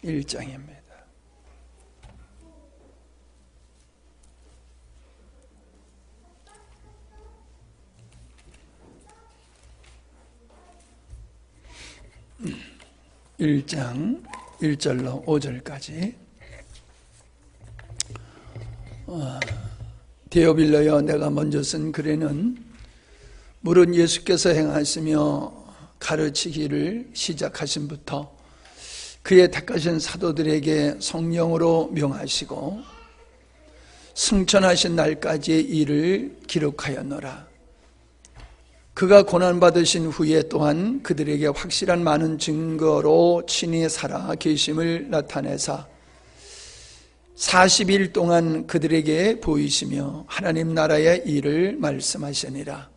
1장입니다. (1장) 1절로 5절까지. 데오빌러여, 내가 먼저 쓴 글에는 물은 예수께서 행하시며 가르치기를 시작하신부터 그의 택하신 사도들에게 성령으로 명하시고 승천하신 날까지의 일을 기록하였노라. 그가 고난받으신 후에 또한 그들에게 확실한 많은 증거로 친히 살아 계심을 나타내사 40일 동안 그들에게 보이시며 하나님 나라의 일을 말씀하시니라.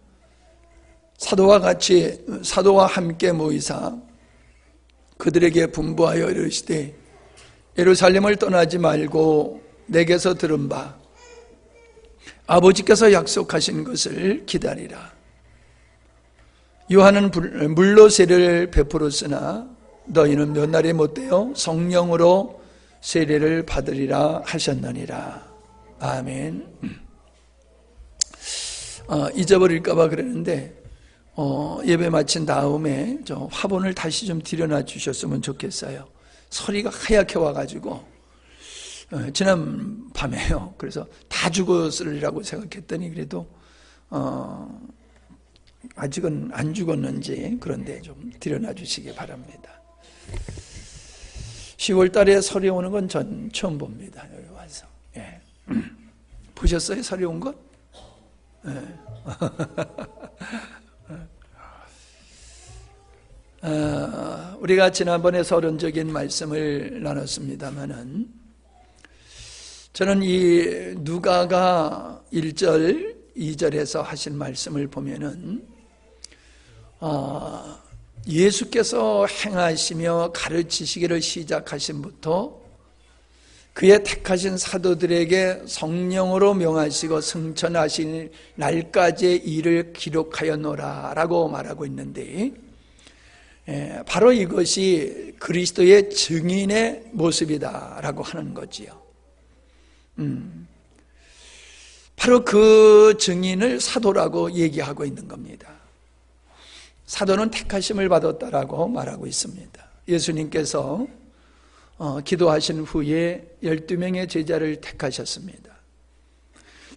사도와 함께 모이사 그들에게 분부하여 이르시되, 예루살렘을 떠나지 말고 내게서 들은 바 아버지께서 약속하신 것을 기다리라. 요한은 물로 세례를 베풀었으나 너희는 몇 날이 못되어 성령으로 세례를 받으리라 하셨느니라. 아멘. 잊어버릴까 봐 그러는데 예배 마친 다음에 저 화본을 다시 좀 들여놔 주셨으면 좋겠어요. 소리가 하얗게 와가지고 지난 밤에요. 그래서 다 죽었으리라고 생각했더니 그래도 아직은 안 죽었는지, 그런데 좀 들여놔 주시기 바랍니다. 10월 달에 설이 오는 건 전 처음 봅니다. 여기 와서. 예. 보셨어요? 설이 온 것? 예. 우리가 지난번에 서론적인 말씀을 나눴습니다마는, 저는 이 누가가 1절, 2절에서 하신 말씀을 보면은 예수께서 행하시며 가르치시기를 시작하신부터 그의 택하신 사도들에게 성령으로 명하시고 승천하신 날까지의 일을 기록하였노라 라고 말하고 있는데, 바로 이것이 그리스도의 증인의 모습이다 라고 하는 거지요. 바로 그 증인을 사도라고 얘기하고 있는 겁니다. 사도는 택하심을 받았다라고 말하고 있습니다. 예수님께서 기도하신 후에 12명의 제자를 택하셨습니다.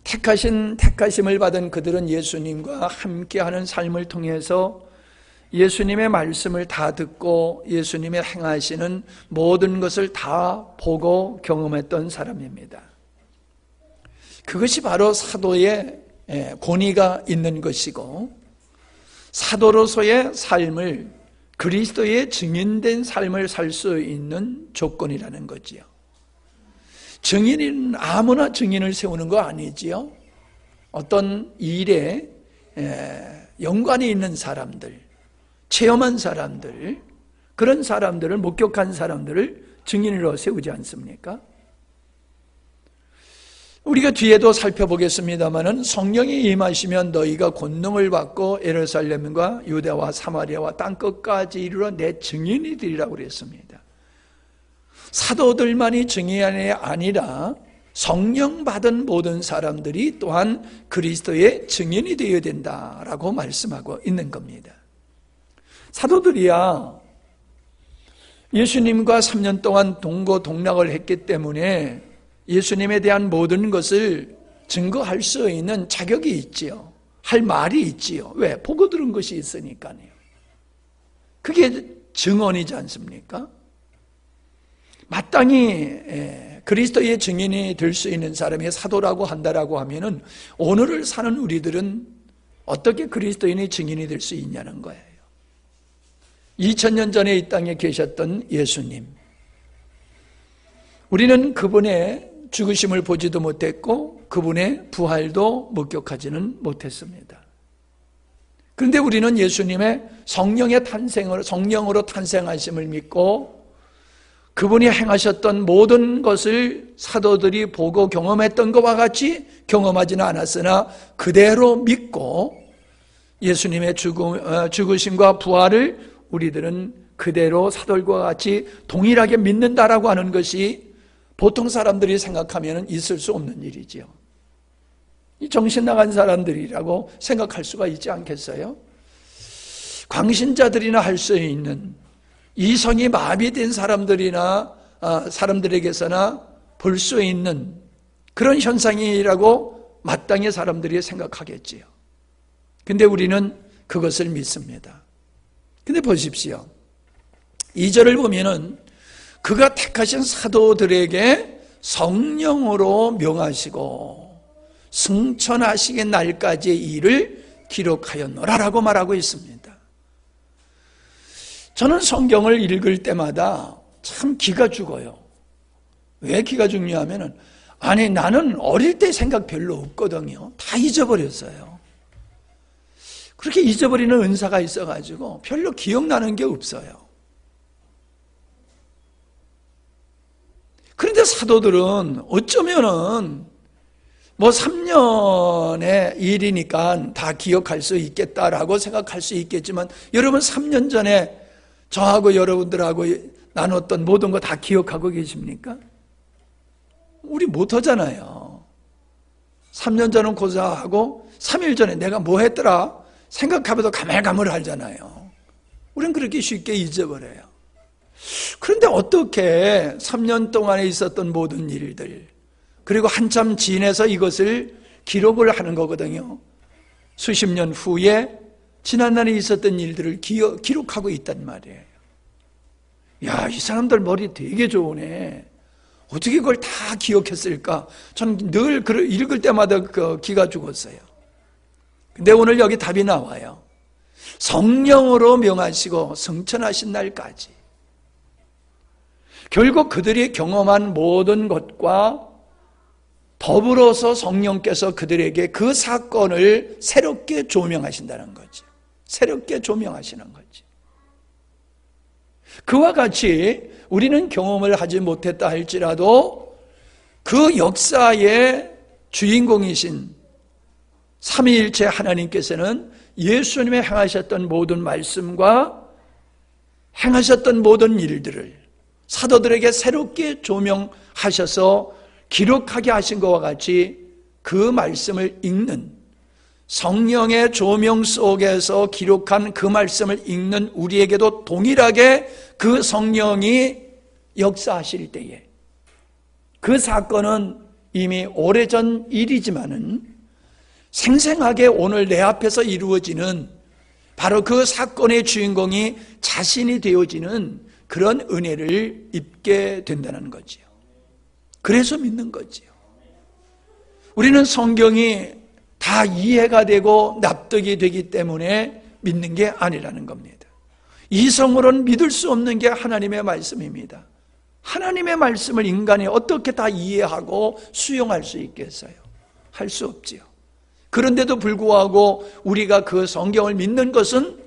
택하심을 받은 그들은 예수님과 함께하는 삶을 통해서 예수님의 말씀을 다 듣고 예수님의 행하시는 모든 것을 다 보고 경험했던 사람입니다. 그것이 바로 사도의 권위가 있는 것이고, 사도로서의 삶을, 그리스도의 증인된 삶을 살 수 있는 조건이라는 거지요. 증인은 아무나 증인을 세우는 거 아니지요. 어떤 일에 연관이 있는 사람들, 체험한 사람들, 그런 사람들을, 목격한 사람들을 증인으로 세우지 않습니까? 우리가 뒤에도 살펴보겠습니다마는, 성령이 임하시면 너희가 권능을 받고 예루살렘과 유대와 사마리아와 땅끝까지 이르러 내 증인이 되리라고 그랬습니다. 사도들만이 증인이 아니라 성령 받은 모든 사람들이 또한 그리스도의 증인이 되어야 된다라고 말씀하고 있는 겁니다. 사도들이야 예수님과 3년 동안 동고동락을 했기 때문에 예수님에 대한 모든 것을 증거할 수 있는 자격이 있지요. 할 말이 있지요. 왜? 보고 들은 것이 있으니까요. 그게 증언이지 않습니까? 마땅히 그리스도의 증인이 될 수 있는 사람이 사도라고 한다라고 하면은, 오늘을 사는 우리들은 어떻게 그리스도인의 증인이 될 수 있냐는 거예요. 2000년 전에 이 땅에 계셨던 예수님, 우리는 그분의 죽으심을 보지도 못했고 그분의 부활도 목격하지는 못했습니다. 그런데 우리는 예수님의 성령으로 탄생하심을 믿고 그분이 행하셨던 모든 것을 사도들이 보고 경험했던 것과 같이 경험하지는 않았으나 그대로 믿고 예수님의 죽으심과 부활을 우리들은 그대로 사도들과 같이 동일하게 믿는다라고 하는 것이 보통 사람들이 생각하면 있을 수 없는 일이지요. 이 정신 나간 사람들이라고 생각할 수가 있지 않겠어요? 광신자들이나 할 수 있는, 이성이 마비된 사람들에게서나 볼 수 있는 그런 현상이라고 마땅히 사람들이 생각하겠지요. 근데 우리는 그것을 믿습니다. 근데 보십시오. 2절을 보면은 그가 택하신 사도들에게 성령으로 명하시고 승천하시기 날까지의 일을 기록하였노라라고 말하고 있습니다. 저는 성경을 읽을 때마다 참 기가 죽어요. 왜 기가 죽냐면은, 아니 나는 어릴 때 생각 별로 없거든요. 다 잊어버렸어요. 그렇게 잊어버리는 은사가 있어가지고 별로 기억나는 게 없어요. 그런데 사도들은 어쩌면은 3년의 일이니까 다 기억할 수 있겠다라고 생각할 수 있겠지만, 여러분 3년 전에 저하고 여러분들하고 나눴던 모든 거 다 기억하고 계십니까? 우리 못하잖아요. 3년 전은 고사하고 3일 전에 내가 뭐 했더라 생각하면서 가물가물하잖아요. 우린 그렇게 쉽게 잊어버려요. 그런데 어떻게 3년 동안에 있었던 모든 일들, 그리고 한참 지내서 이것을 기록을 하는 거거든요. 수십 년 후에 지난날에 있었던 일들을 기록하고 있단 말이에요. 야, 이 사람들 머리 되게 좋으네. 어떻게 그걸 다 기억했을까? 저는 늘 읽을 때마다 기가 죽었어요. 근데 오늘 여기 답이 나와요. 성령으로 명하시고 승천하신 날까지. 결국 그들이 경험한 모든 것과 더불어서 성령께서 그들에게 그 사건을 새롭게 조명하신다는 거죠. 새롭게 조명하시는 거지. 그와 같이 우리는 경험을 하지 못했다 할지라도 그 역사의 주인공이신 삼위일체 하나님께서는 예수님의 행하셨던 모든 말씀과 행하셨던 모든 일들을 사도들에게 새롭게 조명하셔서 기록하게 하신 것과 같이 그 말씀을 읽는, 성령의 조명 속에서 기록한 그 말씀을 읽는 우리에게도 동일하게 그 성령이 역사하실 때에, 그 사건은 이미 오래전 일이지만은 생생하게 오늘 내 앞에서 이루어지는 바로 그 사건의 주인공이 자신이 되어지는 그런 은혜를 입게 된다는 거지요. 그래서 믿는 거지요. 우리는 성경이 다 이해가 되고 납득이 되기 때문에 믿는 게 아니라는 겁니다. 이성으로는 믿을 수 없는 게 하나님의 말씀입니다. 하나님의 말씀을 인간이 어떻게 다 이해하고 수용할 수 있겠어요? 할 수 없지요. 그런데도 불구하고 우리가 그 성경을 믿는 것은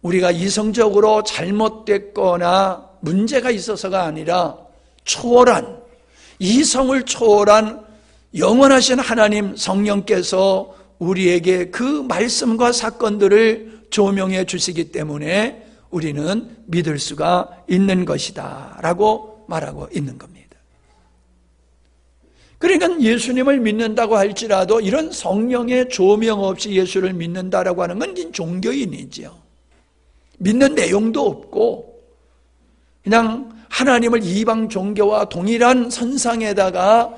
우리가 이성적으로 잘못됐거나 문제가 있어서가 아니라 초월한, 이성을 초월한 영원하신 하나님 성령께서 우리에게 그 말씀과 사건들을 조명해 주시기 때문에 우리는 믿을 수가 있는 것이다 라고 말하고 있는 겁니다. 그러니까 예수님을 믿는다고 할지라도 이런 성령의 조명 없이 예수를 믿는다라고 하는 건 종교인이죠. 믿는 내용도 없고 그냥 하나님을 이방 종교와 동일한 선상에다가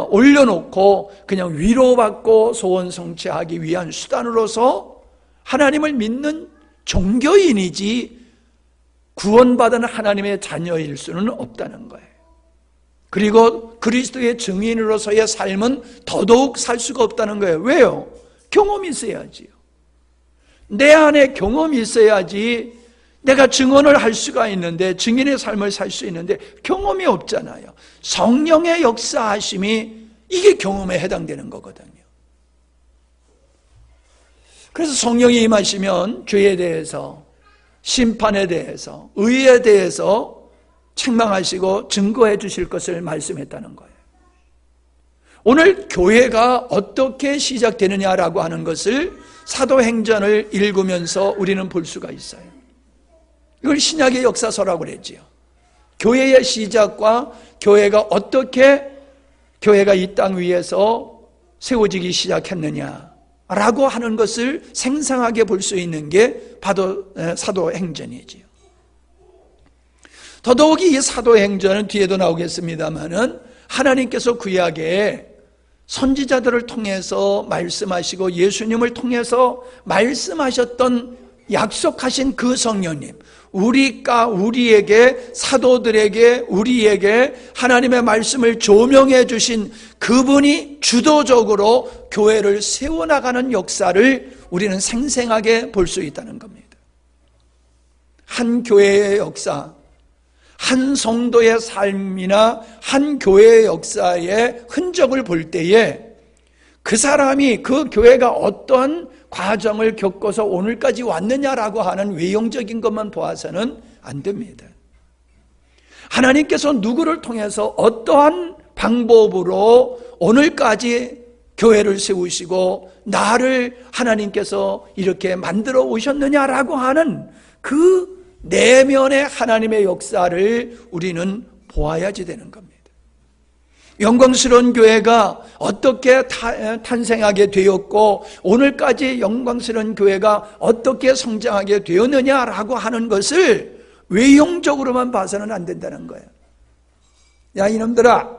올려놓고 그냥 위로받고 소원 성취하기 위한 수단으로서 하나님을 믿는 종교인이지 구원받은 하나님의 자녀일 수는 없다는 거예요. 그리고 그리스도의 증인으로서의 삶은 더더욱 살 수가 없다는 거예요. 왜요? 경험이 있어야지요. 내 안에 경험이 있어야지 내가 증언을 할 수가 있는데, 증인의 삶을 살 수 있는데 경험이 없잖아요. 성령의 역사하심이 이게 경험에 해당되는 거거든요. 그래서 성령이 임하시면 죄에 대해서, 심판에 대해서, 의에 대해서 책망하시고 증거해 주실 것을 말씀했다는 거예요. 오늘 교회가 어떻게 시작되느냐라고 하는 것을 사도행전을 읽으면서 우리는 볼 수가 있어요. 이걸 신약의 역사서라고 그랬지요. 교회의 시작과 교회가 어떻게 교회가 이 땅 위에서 세워지기 시작했느냐라고 하는 것을 생생하게 볼 수 있는 게 바로 사도행전이지요. 더더욱이 이 사도행전은 뒤에도 나오겠습니다마는 하나님께서 구약에 선지자들을 통해서 말씀하시고 예수님을 통해서 말씀하셨던 약속하신 그 성령님, 우리에게 사도들에게 우리에게 하나님의 말씀을 조명해 주신 그분이 주도적으로 교회를 세워나가는 역사를 우리는 생생하게 볼 수 있다는 겁니다. 한 교회의 역사, 한 성도의 삶이나 한 교회의 역사의 흔적을 볼 때에 그 사람이 그 교회가 어떤 과정을 겪어서 오늘까지 왔느냐라고 하는 외형적인 것만 보아서는 안 됩니다. 하나님께서 누구를 통해서 어떠한 방법으로 오늘까지 교회를 세우시고 나를 하나님께서 이렇게 만들어 오셨느냐라고 하는 그 내면의 하나님의 역사를 우리는 보아야지 되는 겁니다. 영광스러운 교회가 어떻게 탄생하게 되었고 오늘까지 영광스러운 교회가 어떻게 성장하게 되었느냐라고 하는 것을 외형적으로만 봐서는 안 된다는 거예요. 야, 이놈들아,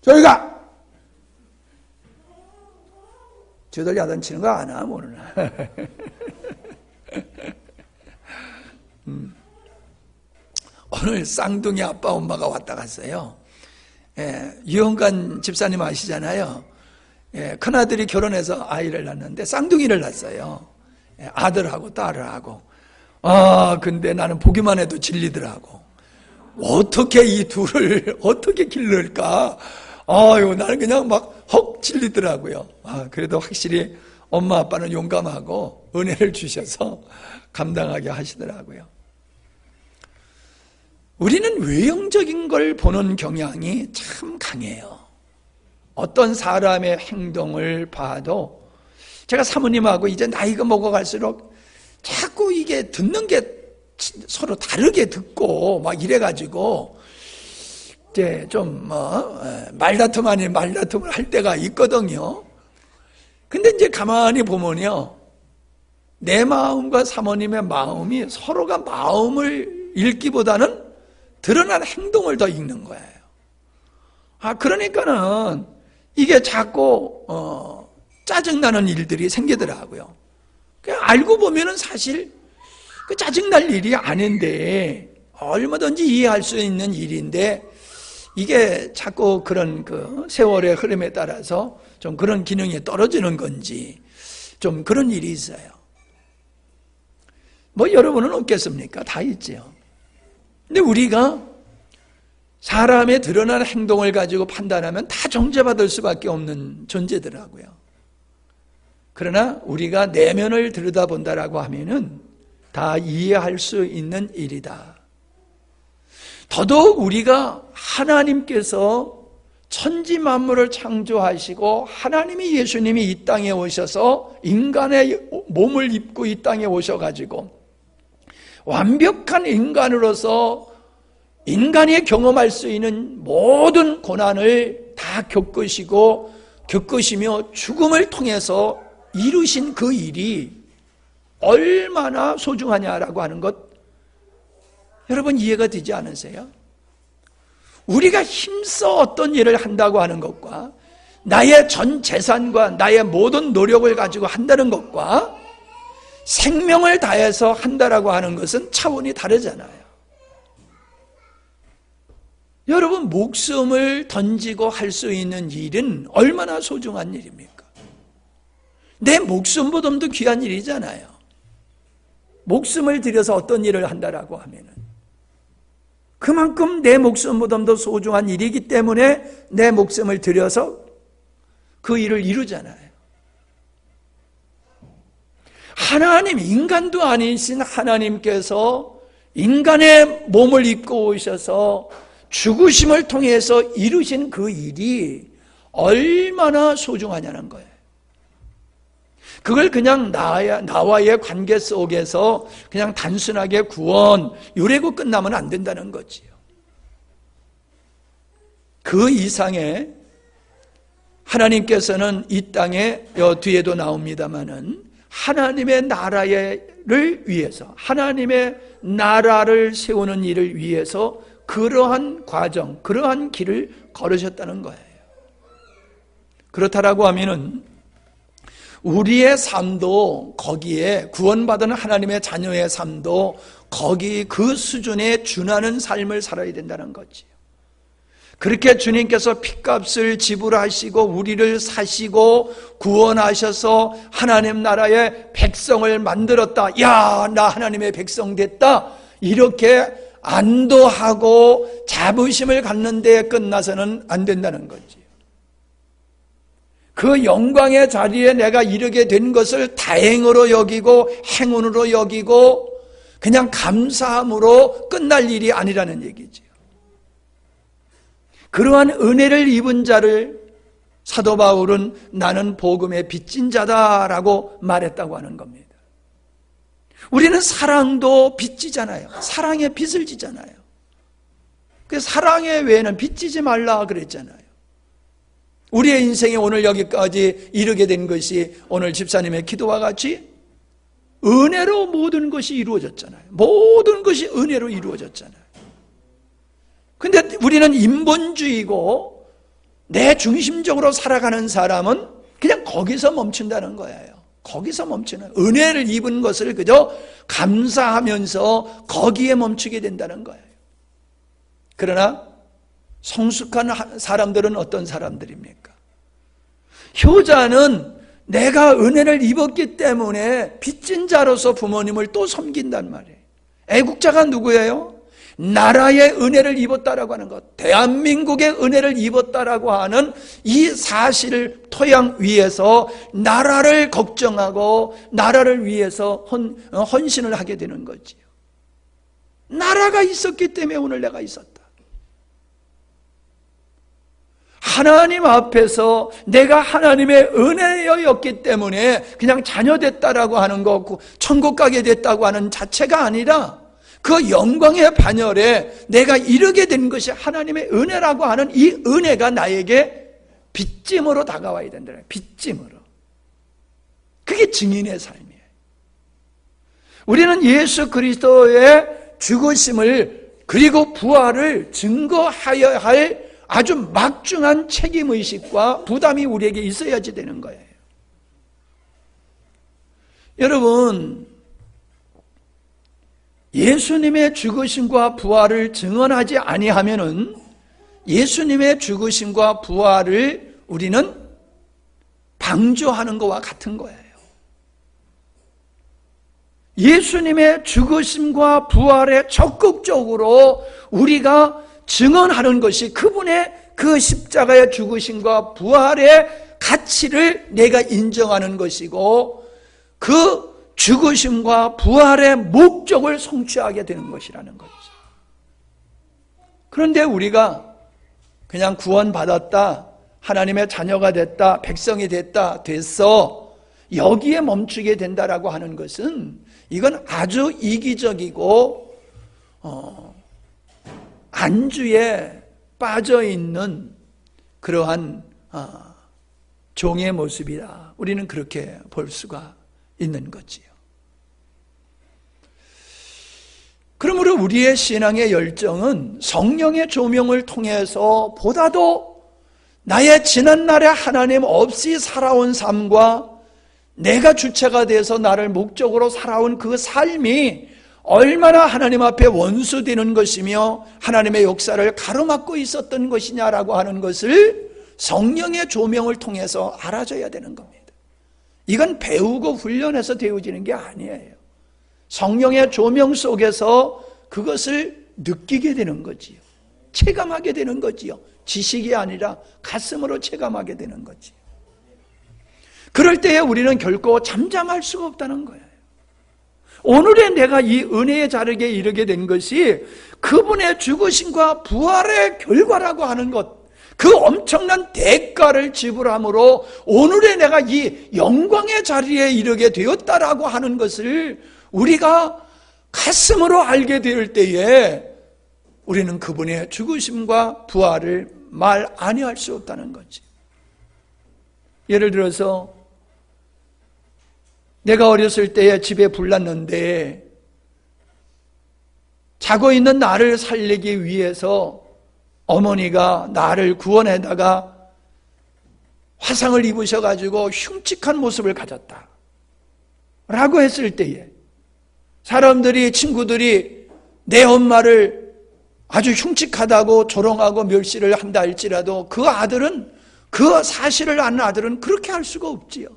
저리 가! 저들 야단치는 거 아나 모르나. 오늘 쌍둥이 아빠 엄마가 왔다 갔어요. 유영관 집사님 아시잖아요. 큰아들이 결혼해서 아이를 낳는데 쌍둥이를 낳았어요. 아들하고 딸하고. 근데 나는 보기만 해도 질리더라고. 어떻게 이 둘을 어떻게 기를까? 나는 그냥 막 헉 질리더라고요. 그래도 확실히 엄마 아빠는 용감하고 은혜를 주셔서 감당하게 하시더라고요. 우리는 외형적인 걸 보는 경향이 참 강해요. 어떤 사람의 행동을 봐도 제가 사모님하고 이제 나이가 먹어갈수록 자꾸 이게 듣는 게 서로 다르게 듣고 막 이래가지고 이제 좀 말다툼 아닌 말다툼을 할 때가 있거든요. 근데 이제 가만히 보면요, 내 마음과 사모님의 마음이 서로가 마음을 읽기보다는 드러난 행동을 더 읽는 거예요. 그러니까는 이게 자꾸 짜증나는 일들이 생기더라고요. 알고 보면은 사실 그 짜증날 일이 아닌데 얼마든지 이해할 수 있는 일인데 이게 자꾸 그런 그 세월의 흐름에 따라서 좀 그런 기능이 떨어지는 건지 좀 그런 일이 있어요. 뭐 여러분은 없겠습니까? 다 있죠. 근데 우리가 사람의 드러난 행동을 가지고 판단하면 다 정죄받을 수밖에 없는 존재더라고요. 그러나 우리가 내면을 들여다본다라고 하면은 다 이해할 수 있는 일이다. 더더욱 우리가 하나님께서 천지 만물을 창조하시고 하나님이 예수님이 이 땅에 오셔서 인간의 몸을 입고 이 땅에 오셔가지고 완벽한 인간으로서 인간이 경험할 수 있는 모든 고난을 다 겪으시며 죽음을 통해서 이루신 그 일이 얼마나 소중하냐라고 하는 것 여러분 이해가 되지 않으세요? 우리가 힘써 어떤 일을 한다고 하는 것과 나의 전 재산과 나의 모든 노력을 가지고 한다는 것과 생명을 다해서 한다라고 하는 것은 차원이 다르잖아요. 여러분 목숨을 던지고 할 수 있는 일은 얼마나 소중한 일입니까? 내 목숨보다도 귀한 일이잖아요. 목숨을 들여서 어떤 일을 한다라고 하면은 그만큼 내 목숨보다도 소중한 일이기 때문에 내 목숨을 들여서 그 일을 이루잖아요. 하나님, 인간도 아니신 하나님께서 인간의 몸을 입고 오셔서 죽으심을 통해서 이루신 그 일이 얼마나 소중하냐는 거예요. 그걸 그냥 나와의 관계 속에서 그냥 단순하게 구원, 이래고 끝나면 안 된다는 거지요. 그 이상의 하나님께서는 이 땅에 뒤에도 나옵니다마는 하나님의 나라를 위해서, 하나님의 나라를 세우는 일을 위해서 그러한 과정, 그러한 길을 걸으셨다는 거예요. 그렇다라고 하면은 우리의 삶도 거기에, 구원받은 하나님의 자녀의 삶도 거기 그 수준에 준하는 삶을 살아야 된다는 거지요. 그렇게 주님께서 핏값을 지불하시고 우리를 사시고 구원하셔서 하나님 나라의 백성을 만들었다. 야, 나 하나님의 백성 됐다. 이렇게 안도하고 자부심을 갖는 데에 끝나서는 안 된다는 거지. 그 영광의 자리에 내가 이르게 된 것을 다행으로 여기고 행운으로 여기고 그냥 감사함으로 끝날 일이 아니라는 얘기지요. 그러한 은혜를 입은 자를 사도 바울은 나는 복음의 빚진 자다라고 말했다고 하는 겁니다. 우리는 사랑도 빚지잖아요. 사랑에 빚을 지잖아요. 그 사랑의 외에는 빚지지 말라 그랬잖아요. 우리의 인생에 오늘 여기까지 이르게 된 것이 오늘 집사님의 기도와 같이 은혜로 모든 것이 이루어졌잖아요. 모든 것이 은혜로 이루어졌잖아요. 근데 우리는 인본주의고 내 중심적으로 살아가는 사람은 그냥 거기서 멈춘다는 거예요. 거기서 멈추는, 은혜를 입은 것을 그저 감사하면서 거기에 멈추게 된다는 거예요. 그러나 성숙한 사람들은 어떤 사람들입니까? 효자는 내가 은혜를 입었기 때문에 빚진 자로서 부모님을 또 섬긴단 말이에요. 애국자가 누구예요? 나라의 은혜를 입었다라고 하는 것, 대한민국의 은혜를 입었다라고 하는 이 사실을 토양 위에서 나라를 걱정하고 나라를 위해서 헌신을 하게 되는 거지요. 나라가 있었기 때문에 오늘 내가 있었다. 하나님 앞에서 내가 하나님의 은혜였기 때문에 그냥 자녀 됐다라고 하는 거, 천국 가게 됐다고 하는 자체가 아니라 그 영광의 반열에 내가 이르게 된 것이 하나님의 은혜라고 하는 이 은혜가 나에게 빚짐으로 다가와야 된다. 빚짐으로. 그게 증인의 삶이에요. 우리는 예수 그리스도의 죽으심을 그리고 부활을 증거하여야 할 아주 막중한 책임의식과 부담이 우리에게 있어야지 되는 거예요. 여러분, 예수님의 죽으심과 부활을 증언하지 아니하면은 예수님의 죽으심과 부활을 우리는 방조하는 것과 같은 거예요. 예수님의 죽으심과 부활에 적극적으로 우리가 증언하는 것이 그분의 그 십자가의 죽으심과 부활의 가치를 내가 인정하는 것이고 그 죽으심과 부활의 목적을 성취하게 되는 것이라는 거죠. 그런데 우리가 그냥 구원받았다, 하나님의 자녀가 됐다, 백성이 됐어 여기에 멈추게 된다라고 하는 것은 이건 아주 이기적이고 안주에 빠져있는 그러한 종의 모습이다. 우리는 그렇게 볼 수가 있는 거지요. 그러므로 우리의 신앙의 열정은 성령의 조명을 통해서 보다도 나의 지난날의 하나님 없이 살아온 삶과 내가 주체가 돼서 나를 목적으로 살아온 그 삶이 얼마나 하나님 앞에 원수되는 것이며 하나님의 역사를 가로막고 있었던 것이냐라고 하는 것을 성령의 조명을 통해서 알아줘야 되는 겁니다. 이건 배우고 훈련해서 되어지는 게 아니에요. 성령의 조명 속에서 그것을 느끼게 되는 거지요. 체감하게 되는 거지요. 지식이 아니라 가슴으로 체감하게 되는 거지요. 그럴 때에 우리는 결코 잠잠할 수가 없다는 거예요. 오늘의 내가 이 은혜의 자리에 이르게 된 것이 그분의 죽으심과 부활의 결과라고 하는 것, 그 엄청난 대가를 지불함으로 오늘의 내가 이 영광의 자리에 이르게 되었다라고 하는 것을 우리가 가슴으로 알게 될 때에 우리는 그분의 죽으심과 부활을 말 아니할 수 없다는 거지. 예를 들어서 내가 어렸을 때에 집에 불났는데 자고 있는 나를 살리기 위해서 어머니가 나를 구원해다가 화상을 입으셔가지고 흉측한 모습을 가졌다 라고 했을 때에 사람들이, 친구들이 내 엄마를 아주 흉측하다고 조롱하고 멸시를 한다 할지라도 그 아들은, 그 사실을 아는 아들은 그렇게 할 수가 없지요.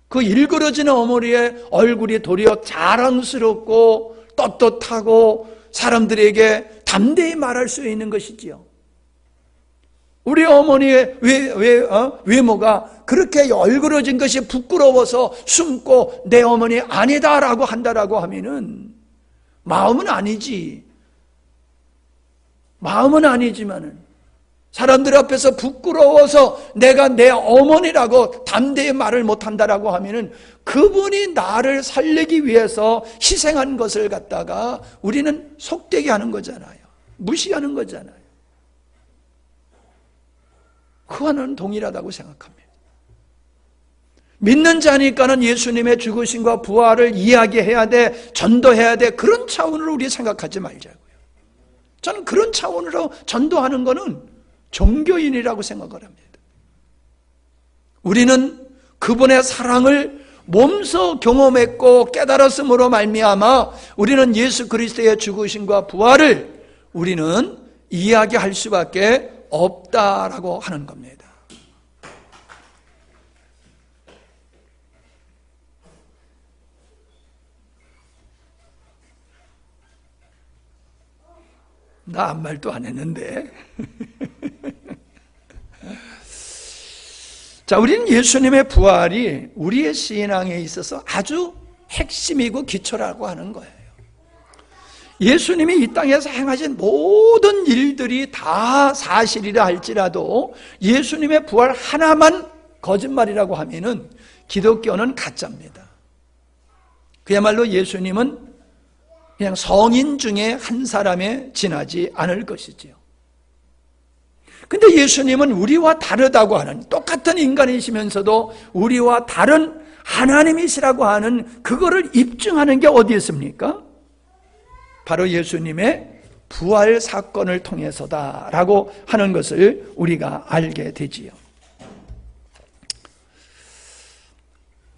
그 일그러지는 어머니의 얼굴이 도리어 자랑스럽고 떳떳하고 사람들에게 담대히 말할 수 있는 것이지요. 우리 어머니의 외모가 그렇게 얼그러진 것이 부끄러워서 숨고 내 어머니 아니다라고 한다라고 하면은 마음은 아니지. 마음은 아니지만은 사람들 앞에서 부끄러워서 내가 내 어머니라고 담대히 말을 못한다라고 하면은 그분이 나를 살리기 위해서 희생한 것을 갖다가 우리는 속되게 하는 거잖아요. 무시하는 거잖아요. 그와는 동일하다고 생각합니다. 믿는 자니까는 예수님의 죽으심과 부활을 이야기해야 돼, 전도해야 돼, 그런 차원으로 우리 생각하지 말자고요. 저는 그런 차원으로 전도하는 것은 종교인이라고 생각을 합니다. 우리는 그분의 사랑을 몸소 경험했고 깨달았음으로 말미암아 우리는 예수 그리스도의 죽으심과 부활을 우리는 이야기할 수밖에 없다라고 하는 겁니다. 나 아무 말도 안 했는데. 자, 우리는 예수님의 부활이 우리의 신앙에 있어서 아주 핵심이고 기초라고 하는 거예요. 예수님이 이 땅에서 행하신 모든 일들이 다 사실이라 할지라도 예수님의 부활 하나만 거짓말이라고 하면은 기독교는 가짜입니다. 그야말로 예수님은 그냥 성인 중에 한 사람에 지나지 않을 것이지요. 근데 예수님은 우리와 다르다고 하는, 똑같은 인간이시면서도 우리와 다른 하나님이시라고 하는 그거를 입증하는 게 어디 있습니까? 바로 예수님의 부활 사건을 통해서다라고 하는 것을 우리가 알게 되지요.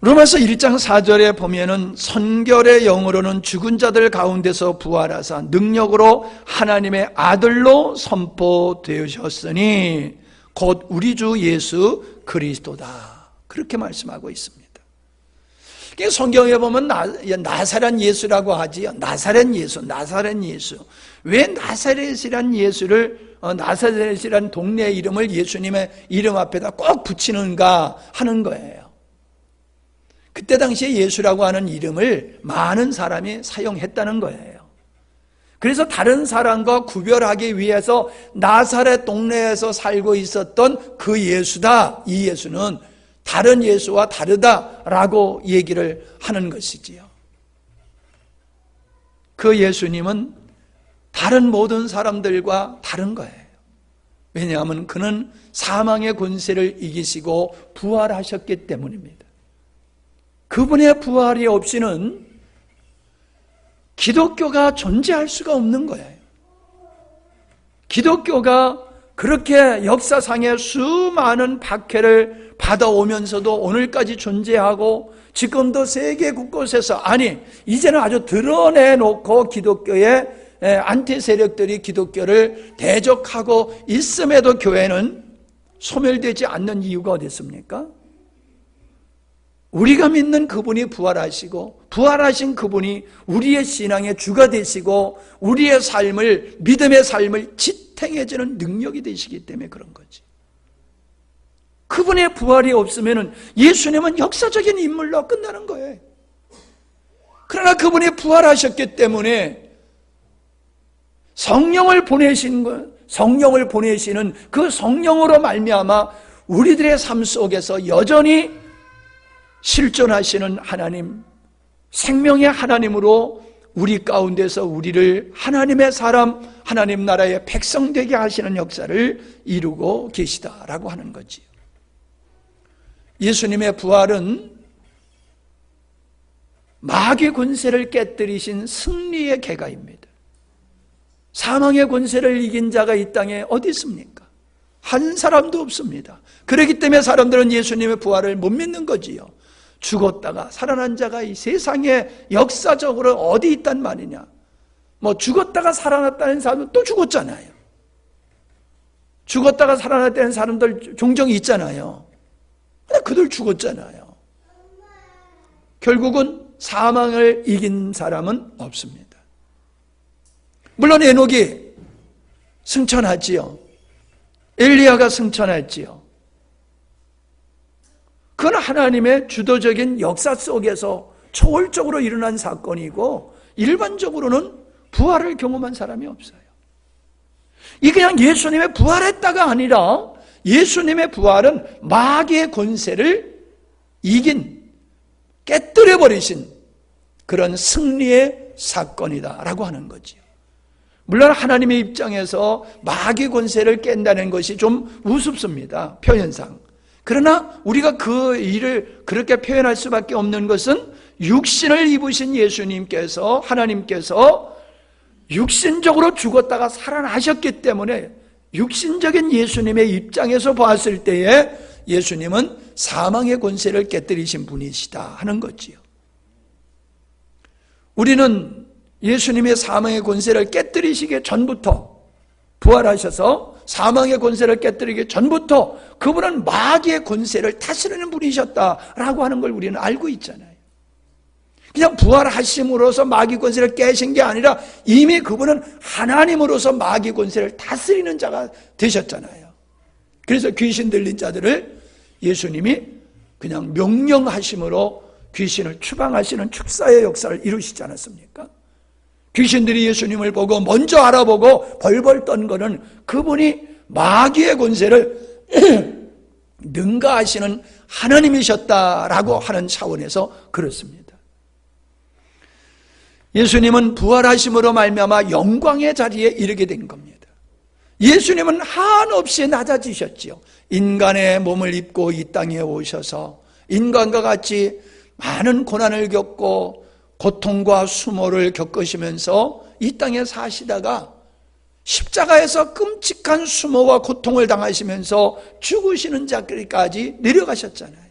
로마서 1장 4절에 보면은 선결의 영으로는 죽은 자들 가운데서 부활하사 능력으로 하나님의 아들로 선포되셨으니 곧 우리 주 예수 그리스도다. 그렇게 말씀하고 있습니다. 성경에 보면 나사렛 예수라고 하지요. 나사렛 예수. 왜 나사렛이란 예수를, 나사렛이란 동네 이름을 예수님의 이름 앞에다 꼭 붙이는가 하는 거예요. 그때 당시에 예수라고 하는 이름을 많은 사람이 사용했다는 거예요. 그래서 다른 사람과 구별하기 위해서 나사렛 동네에서 살고 있었던 그 예수다, 이 예수는 다른 예수와 다르다라고 얘기를 하는 것이지요. 그 예수님은 다른 모든 사람들과 다른 거예요. 왜냐하면 그는 사망의 권세를 이기시고 부활하셨기 때문입니다. 그분의 부활이 없이는 기독교가 존재할 수가 없는 거예요. 기독교가 그렇게 역사상의 수많은 박해를 받아오면서도 오늘까지 존재하고 지금도 세계 곳곳에서, 아니 이제는 아주 드러내놓고 기독교의 안티 세력들이 기독교를 대적하고 있음에도 교회는 소멸되지 않는 이유가 어디 있습니까? 우리가 믿는 그분이 부활하시고 부활하신 그분이 우리의 신앙의 주가 되시고 우리의 삶을, 믿음의 삶을 지탱해주는 능력이 되시기 때문에 그런 거지. 그분의 부활이 없으면 예수님은 역사적인 인물로 끝나는 거예요. 그러나 그분이 부활하셨기 때문에 성령을 보내신 것, 성령을 보내시는 그 성령으로 말미암아 우리들의 삶 속에서 여전히 실존하시는 하나님, 생명의 하나님으로 우리 가운데서 우리를 하나님의 사람, 하나님 나라의 백성 되게 하시는 역사를 이루고 계시다라고 하는 거지요. 예수님의 부활은 마귀의 권세를 깨뜨리신 승리의 계가입니다. 사망의 권세를 이긴 자가 이 땅에 어디 있습니까? 한 사람도 없습니다. 그렇기 때문에 사람들은 예수님의 부활을 못 믿는 거지요. 죽었다가 살아난 자가 이 세상에 역사적으로 어디 있단 말이냐. 죽었다가 살아났다는 사람은 또 죽었잖아요. 죽었다가 살아났다는 사람들 종종 있잖아요. 근데 그들 죽었잖아요. 결국은 사망을 이긴 사람은 없습니다. 물론 에녹이 승천하지요. 엘리야가 승천했지요. 그건 하나님의 주도적인 역사 속에서 초월적으로 일어난 사건이고 일반적으로는 부활을 경험한 사람이 없어요. 이 그냥 예수님의 부활했다가 아니라 예수님의 부활은 마귀의 권세를 이긴, 깨뜨려버리신 그런 승리의 사건이다라고 하는 거지요. 물론 하나님의 입장에서 마귀의 권세를 깬다는 것이 좀 우습습니다. 표현상. 그러나 우리가 그 일을 그렇게 표현할 수밖에 없는 것은 육신을 입으신 예수님께서, 하나님께서 육신적으로 죽었다가 살아나셨기 때문에 육신적인 예수님의 입장에서 봤을 때에 예수님은 사망의 권세를 깨뜨리신 분이시다 하는 거지요. 우리는 예수님의 사망의 권세를 깨뜨리시기 전부터, 부활하셔서 사망의 권세를 깨뜨리기 전부터 그분은 마귀의 권세를 다스리는 분이셨다라고 하는 걸 우리는 알고 있잖아요. 그냥 부활하심으로써 마귀 권세를 깨신 게 아니라 이미 그분은 하나님으로서 마귀 권세를 다스리는 자가 되셨잖아요. 그래서 귀신 들린 자들을 예수님이 그냥 명령하심으로 귀신을 추방하시는 축사의 역사를 이루시지 않았습니까? 귀신들이 예수님을 보고 먼저 알아보고 벌벌 떤 거는 그분이 마귀의 권세를 능가하시는 하나님이셨다라고 하는 차원에서 그렇습니다. 예수님은 부활하심으로 말미암아 영광의 자리에 이르게 된 겁니다. 예수님은 한없이 낮아지셨지요. 인간의 몸을 입고 이 땅에 오셔서 인간과 같이 많은 고난을 겪고 고통과 수모를 겪으시면서 이 땅에 사시다가 십자가에서 끔찍한 수모와 고통을 당하시면서 죽으시는 자리까지 내려가셨잖아요.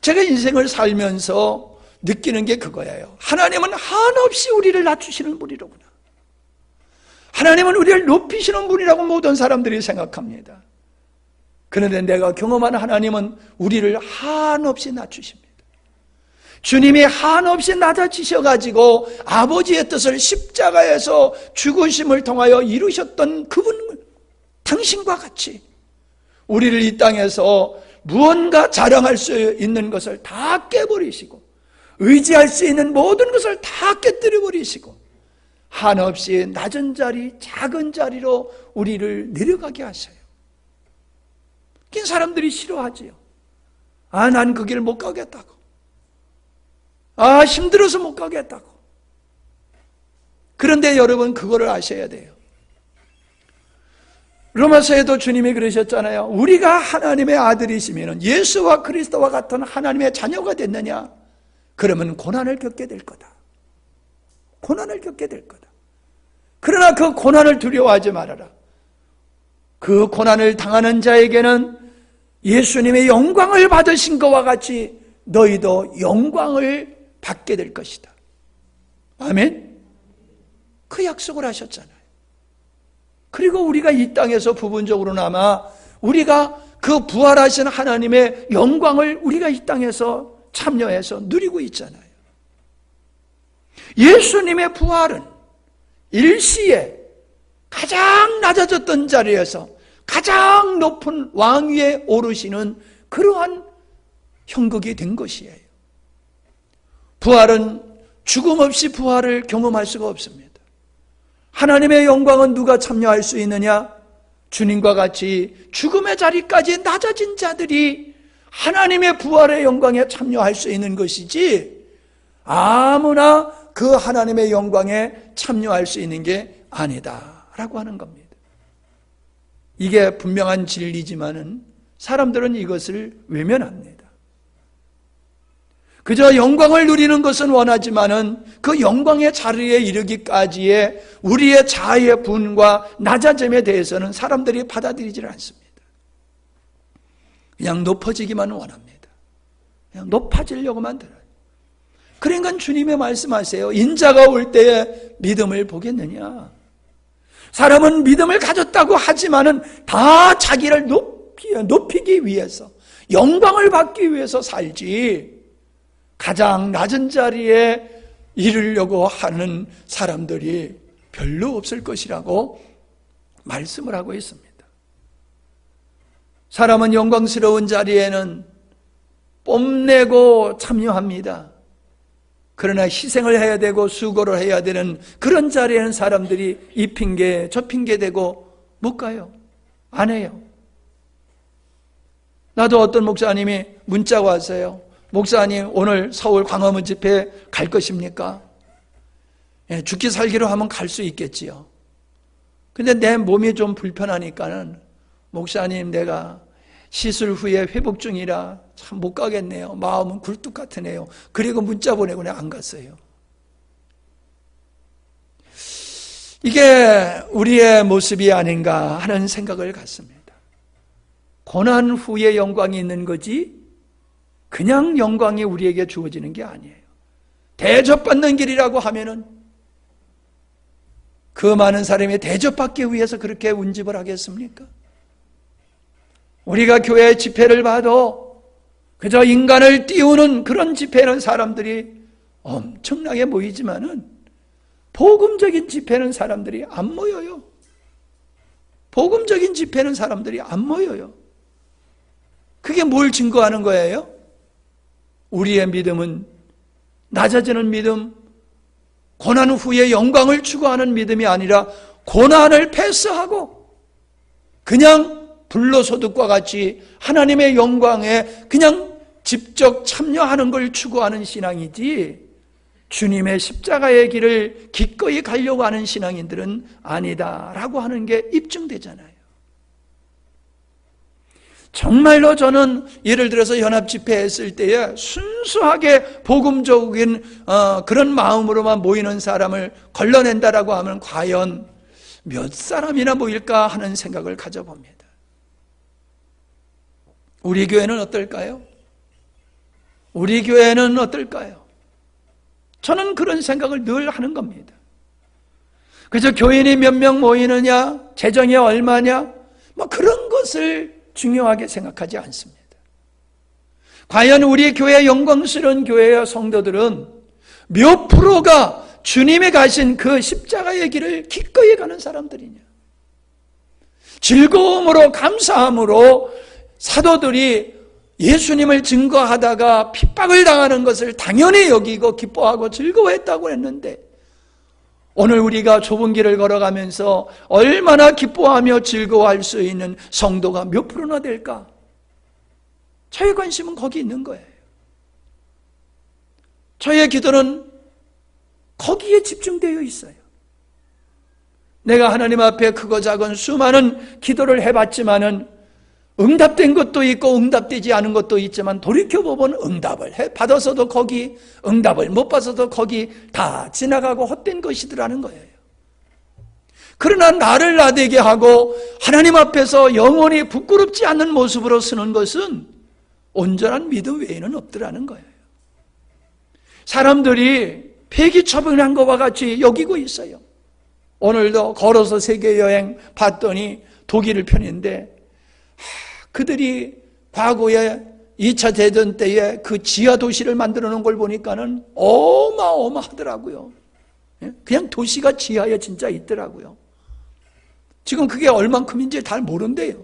제가 인생을 살면서 느끼는 게 그거예요. 하나님은 한없이 우리를 낮추시는 분이로구나. 하나님은 우리를 높이시는 분이라고 모든 사람들이 생각합니다. 그런데 내가 경험한 하나님은 우리를 한없이 낮추십니다. 주님이 한없이 낮아지셔가지고 아버지의 뜻을 십자가에서 죽으심을 통하여 이루셨던 그분, 당신과 같이 우리를 이 땅에서 무언가 자랑할 수 있는 것을 다 깨버리시고 의지할 수 있는 모든 것을 다 깨뜨려버리시고 한없이 낮은 자리, 작은 자리로 우리를 내려가게 하셔요. 긴 사람들이 싫어하지요. 난 그 길 못 가겠다고. 힘들어서 못 가겠다고. 그런데 여러분 그거를 아셔야 돼요. 로마서에도 주님이 그러셨잖아요. 우리가 하나님의 아들이시면 예수와 그리스도와 같은 하나님의 자녀가 됐느냐? 그러면 고난을 겪게 될 거다. 고난을 겪게 될 거다. 그러나 그 고난을 두려워하지 말아라. 그 고난을 당하는 자에게는 예수님의 영광을 받으신 것과 같이 너희도 영광을 받게 될 것이다. 아멘? 그 약속을 하셨잖아요. 그리고 우리가 이 땅에서 부분적으로나마 우리가 그 부활하신 하나님의 영광을 우리가 이 땅에서 참여해서 누리고 있잖아요. 예수님의 부활은 일시에 가장 낮아졌던 자리에서 가장 높은 왕위에 오르시는 그러한 형극이 된 것이에요. 부활은 죽음 없이 부활을 경험할 수가 없습니다. 하나님의 영광은 누가 참여할 수 있느냐? 주님과 같이 죽음의 자리까지 낮아진 자들이 하나님의 부활의 영광에 참여할 수 있는 것이지, 아무나 그 하나님의 영광에 참여할 수 있는 게 아니다라고 하는 겁니다. 이게 분명한 진리지만은 사람들은 이것을 외면합니다. 그저 영광을 누리는 것은 원하지만은 그 영광의 자리에 이르기까지의 우리의 자아의 분과 낮아짐에 대해서는 사람들이 받아들이질 않습니다. 그냥 높아지기만 원합니다. 그냥 높아지려고만 들어요. 그러니까 주님이 말씀하세요. 인자가 올 때에 믿음을 보겠느냐? 사람은 믿음을 가졌다고 하지만은 다 자기를 높이기 위해서, 영광을 받기 위해서 살지, 가장 낮은 자리에 이르려고 하는 사람들이 별로 없을 것이라고 말씀을 하고 있습니다. 사람은 영광스러운 자리에는 뽐내고 참여합니다. 그러나 희생을 해야 되고 수고를 해야 되는 그런 자리에는 사람들이 이 핑계 저 핑계 대고 못 가요. 안 해요. 나도 어떤 목사님이 문자가 왔어요. 목사님, 오늘 서울 광화문 집회 갈 것입니까? 예, 죽기 살기로 하면 갈 수 있겠지요. 근데 내 몸이 좀 불편하니까는, 목사님, 내가 시술 후에 회복 중이라 참 못 가겠네요. 마음은 굴뚝 같으네요. 그리고 문자 보내고 내가 안 갔어요. 이게 우리의 모습이 아닌가 하는 생각을 갖습니다. 고난 후에 영광이 있는 거지 그냥 영광이 우리에게 주어지는 게 아니에요. 대접받는 길이라고 하면은 그 많은 사람이 대접받기 위해서 그렇게 운집을 하겠습니까? 우리가 교회 집회를 봐도 그저 인간을 띄우는 그런 집회는 사람들이 엄청나게 모이지만은 복음적인 집회는 사람들이 안 모여요. 복음적인 집회는 사람들이 안 모여요. 그게 뭘 증거하는 거예요? 우리의 믿음은 낮아지는 믿음, 고난 후에 영광을 추구하는 믿음이 아니라 고난을 패스하고 그냥 불로소득과 같이 하나님의 영광에 그냥 직접 참여하는 걸 추구하는 신앙이지, 주님의 십자가의 길을 기꺼이 가려고 하는 신앙인들은 아니다라고 하는 게 입증되잖아요. 정말로 저는 예를 들어서 연합 집회했을 때에 순수하게 복음적인 그런 마음으로만 모이는 사람을 걸러낸다라고 하면 과연 몇 사람이나 모일까 하는 생각을 가져봅니다. 우리 교회는 어떨까요? 우리 교회는 어떨까요? 저는 그런 생각을 늘 하는 겁니다. 그래서 교인이 몇 명 모이느냐, 재정이 얼마냐, 뭐 그런 것을 중요하게 생각하지 않습니다. 과연 우리 교회 영광스러운 교회의 성도들은 몇 프로가 주님이 가신 그 십자가의 길을 기꺼이 가는 사람들이냐? 즐거움으로, 감사함으로 사도들이 예수님을 증거하다가 핍박을 당하는 것을 당연히 여기고 기뻐하고 즐거워했다고 했는데, 오늘 우리가 좁은 길을 걸어가면서 얼마나 기뻐하며 즐거워할 수 있는 성도가 몇 프로나 될까? 저의 관심은 거기 있는 거예요. 저의 기도는 거기에 집중되어 있어요. 내가 하나님 앞에 크고 작은 수많은 기도를 해봤지만은 응답된 것도 있고 응답되지 않은 것도 있지만 돌이켜보면 응답을 받아서도 거기, 응답을 못 받아서도 거기 다 지나가고 헛된 것이더라는 거예요. 그러나 나를 나대게 하고 하나님 앞에서 영원히 부끄럽지 않는 모습으로 서는 것은 온전한 믿음 외에는 없더라는 거예요. 사람들이 폐기처분한 것과 같이 여기고 있어요. 오늘도 걸어서 세계여행 봤더니 독일 편인데, 그들이 과거에 2차 대전 때에 그 지하 도시를 만들어 놓은 걸 보니까는 어마어마하더라고요. 그냥 도시가 지하에 진짜 있더라고요. 지금 그게 얼만큼인지 잘 모른대요.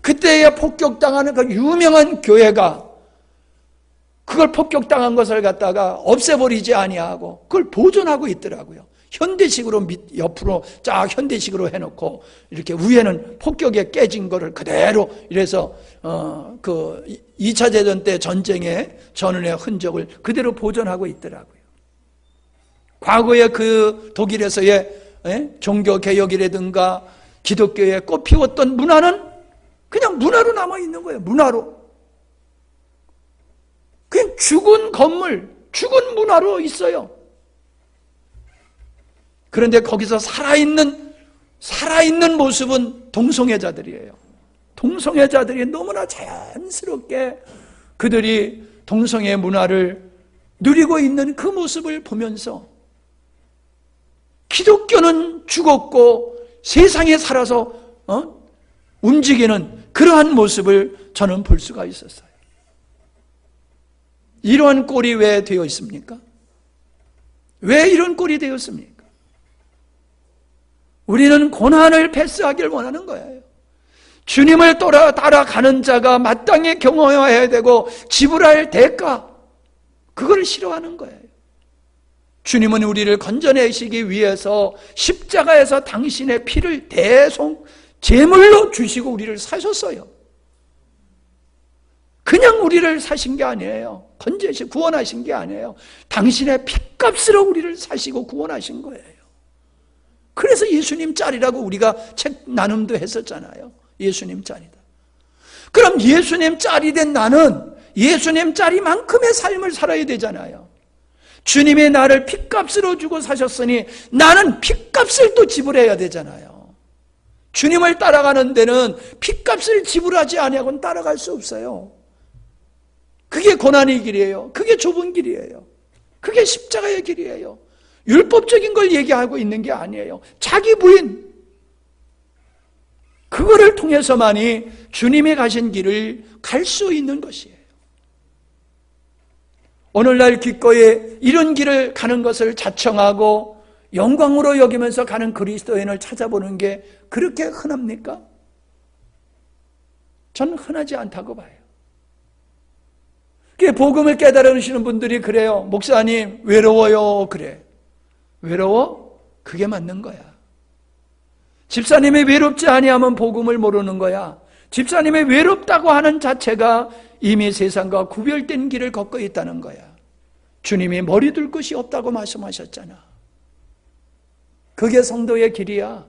그때에 폭격당하는 그 유명한 교회가 그걸 폭격당한 것을 갖다가 없애버리지 아니하고 그걸 보존하고 있더라고요. 현대식으로 옆으로 쫙 현대식으로 해놓고 이렇게 위에는 폭격에 깨진 거를 그대로 이래서 그 2차 대전 때 전쟁의 전운의 흔적을 그대로 보존하고 있더라고요. 과거에 그 독일에서의 종교 개혁이라든가 기독교에 꽃피웠던 문화는 그냥 문화로 남아 있는 거예요. 문화로. 그냥 죽은 건물, 죽은 문화로 있어요. 그런데 거기서 살아있는 모습은 동성애자들이에요. 동성애자들이 너무나 자연스럽게 그들이 동성애 문화를 누리고 있는 그 모습을 보면서 기독교는 죽었고 세상에 살아서 움직이는 그러한 모습을 저는 볼 수가 있었어요. 이러한 꼴이 왜 되어 있습니까? 왜 이런 꼴이 되었습니까? 우리는 고난을 패스하길 원하는 거예요. 주님을 따라가는 자가 마땅히 경험해야 되고 지불할 대가, 그걸 싫어하는 거예요. 주님은 우리를 건져내시기 위해서 십자가에서 당신의 피를 대속 제물로 주시고 우리를 사셨어요. 그냥 우리를 사신 게 아니에요. 구원하신 게 아니에요. 당신의 피값으로 우리를 사시고 구원하신 거예요. 그래서 예수님 짤이라고 우리가 책 나눔도 했었잖아요. 예수님 짤이다. 그럼 예수님 짤이 된 나는 예수님 짤이만큼의 삶을 살아야 되잖아요. 주님이 나를 피값으로 주고 사셨으니 나는 피값을 또 지불해야 되잖아요. 주님을 따라가는 데는 피값을 지불하지 아니하고는 따라갈 수 없어요. 그게 고난의 길이에요. 그게 좁은 길이에요. 그게 십자가의 길이에요. 율법적인 걸 얘기하고 있는 게 아니에요. 자기 부인, 그거를 통해서만이 주님이 가신 길을 갈 수 있는 것이에요. 오늘날 기꺼이 이런 길을 가는 것을 자청하고 영광으로 여기면서 가는 그리스도인을 찾아보는 게 그렇게 흔합니까? 저는 흔하지 않다고 봐요. 복음을 깨달으시는 분들이 그래요. 목사님 외로워요. 그래. 외로워? 그게 맞는 거야. 집사님이 외롭지 아니하면 복음을 모르는 거야. 집사님이 외롭다고 하는 자체가 이미 세상과 구별된 길을 걷고 있다는 거야. 주님이 머리 둘 곳이 없다고 말씀하셨잖아. 그게 성도의 길이야.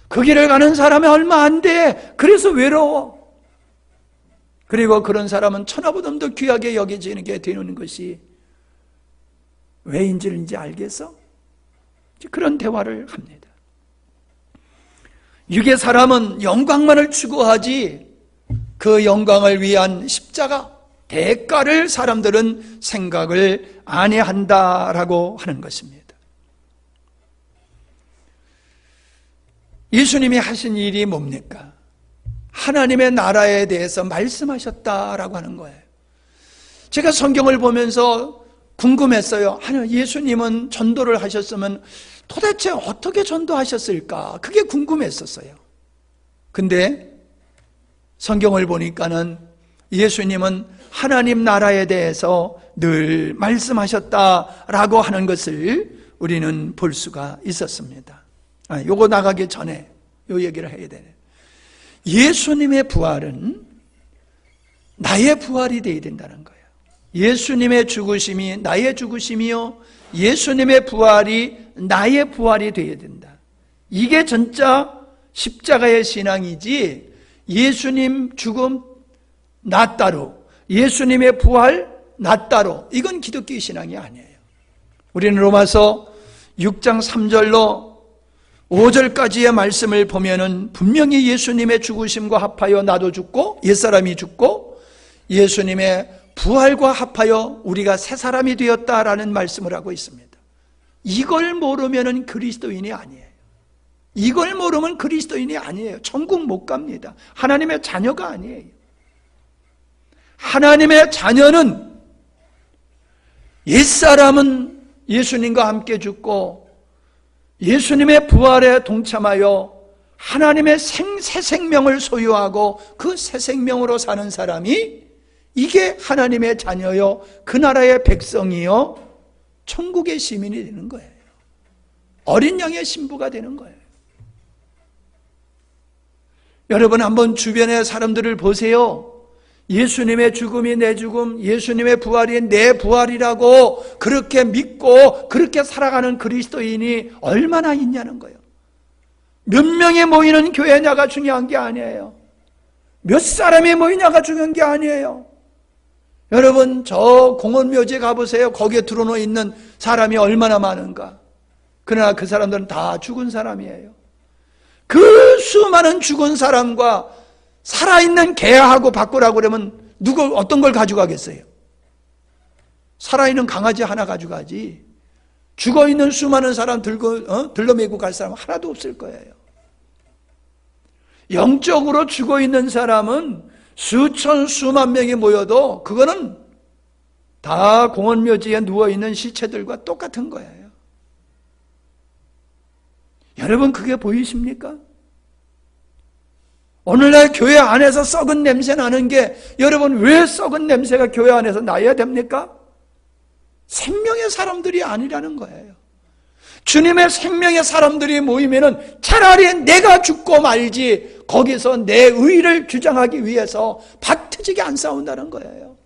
그 길을 가는 사람이 얼마 안 돼. 그래서 외로워. 그리고 그런 사람은 천하보다도 귀하게 여겨지는 게 되는 것이 왜인지 알겠어? 그런 대화를 합니다. 육의 사람은 영광만을 추구하지 그 영광을 위한 십자가, 대가를 사람들은 생각을 안 해야 한다라고 하는 것입니다. 예수님이 하신 일이 뭡니까? 하나님의 나라에 대해서 말씀하셨다라고 하는 거예요. 제가 성경을 보면서 궁금했어요. 예수님은 전도를 하셨으면 도대체 어떻게 전도하셨을까? 그게 궁금했었어요. 근데 성경을 보니까는 예수님은 하나님 나라에 대해서 늘 말씀하셨다라고 하는 것을 우리는 볼 수가 있었습니다. 요거 나가기 전에 요 얘기를 해야 되네. 예수님의 부활은 나의 부활이 되어야 된다는 거예요. 예수님의 죽으심이 나의 죽으심이요, 예수님의 부활이 나의 부활이 되어야 된다. 이게 진짜 십자가의 신앙이지, 예수님 죽음 나 따로, 예수님의 부활 나 따로, 이건 기독교의 신앙이 아니에요. 우리는 로마서 6장 3절로 5절까지의 말씀을 보면은 분명히 예수님의 죽으심과 합하여 나도 죽고 옛사람이 죽고 예수님의 부활과 합하여 우리가 새 사람이 되었다라는 말씀을 하고 있습니다. 이걸 모르면은 그리스도인이 아니에요. 이걸 모르면 그리스도인이 아니에요. 천국 못 갑니다. 하나님의 자녀가 아니에요. 하나님의 자녀는 옛사람은 예수님과 함께 죽고 예수님의 부활에 동참하여 하나님의 새 생명을 소유하고 그 새 생명으로 사는 사람이 이게 하나님의 자녀요, 그 나라의 백성이요, 천국의 시민이 되는 거예요. 어린 양의 신부가 되는 거예요. 여러분 한번 주변의 사람들을 보세요. 예수님의 죽음이 내 죽음, 예수님의 부활이 내 부활이라고 그렇게 믿고 그렇게 살아가는 그리스도인이 얼마나 있냐는 거예요. 몇 명이 모이는 교회냐가 중요한 게 아니에요. 몇 사람이 모이냐가 중요한 게 아니에요. 여러분 저 공원묘지에 가보세요. 거기에 들어놓여 있는 사람이 얼마나 많은가. 그러나 그 사람들은 다 죽은 사람이에요. 그 수많은 죽은 사람과 살아있는 개하고 바꾸라고 그러면 누구 어떤 걸 가져가겠어요? 살아있는 강아지 하나 가져가지 죽어있는 수많은 사람 들러매고 갈 사람 하나도 없을 거예요. 영적으로 죽어있는 사람은 수천 수만 명이 모여도 그거는 다 공원묘지에 누워있는 시체들과 똑같은 거예요. 여러분 그게 보이십니까? 오늘날 교회 안에서 썩은 냄새 나는 게 여러분 왜 썩은 냄새가 교회 안에서 나야 됩니까? 생명의 사람들이 아니라는 거예요. 주님의 생명의 사람들이 모이면은 차라리 내가 죽고 말지 거기서 내 의를 주장하기 위해서 박트지게 안 싸운다는 거예요.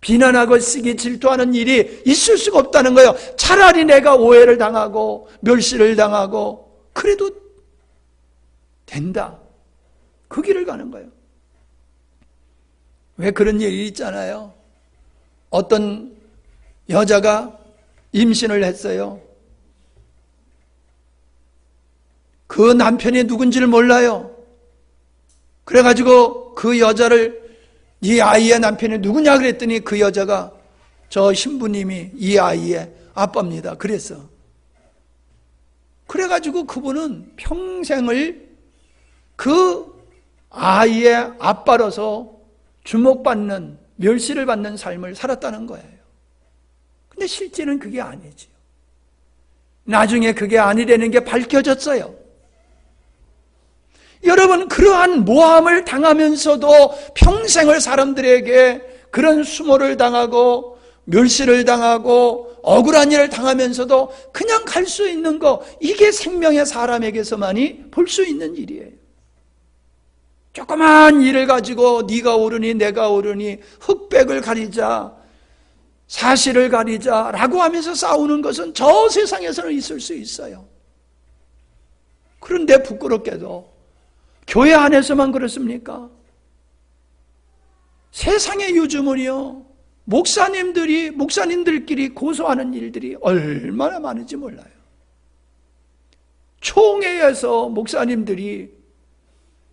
비난하고 시기 질투하는 일이 있을 수가 없다는 거예요. 차라리 내가 오해를 당하고 멸시를 당하고 그래도 된다. 그 길을 가는 거예요. 왜 그런 일이 있잖아요. 어떤 여자가 임신을 했어요. 그 남편이 누군지를 몰라요. 그래가지고 그 여자를 이 아이의 남편이 누구냐 그랬더니 그 여자가 저 신부님이 이 아이의 아빠입니다. 그랬어. 그래가지고 그분은 평생을 그 아이의 아빠로서 주목받는, 멸시를 받는 삶을 살았다는 거예요. 근데 실제는 그게 아니지요. 나중에 그게 아니라는 게 밝혀졌어요. 여러분 그러한 모함을 당하면서도 평생을 사람들에게 그런 수모를 당하고 멸시를 당하고 억울한 일을 당하면서도 그냥 갈 수 있는 거, 이게 생명의 사람에게서만이 볼 수 있는 일이에요. 조그만 일을 가지고 네가 옳으니 내가 옳으니 흑백을 가리자, 사실을 가리자라고 하면서 싸우는 것은 저 세상에서는 있을 수 있어요. 그런데 부끄럽게도 교회 안에서만 그렇습니까? 세상의 요즘은요, 목사님들끼리 고소하는 일들이 얼마나 많은지 몰라요. 총회에서 목사님들이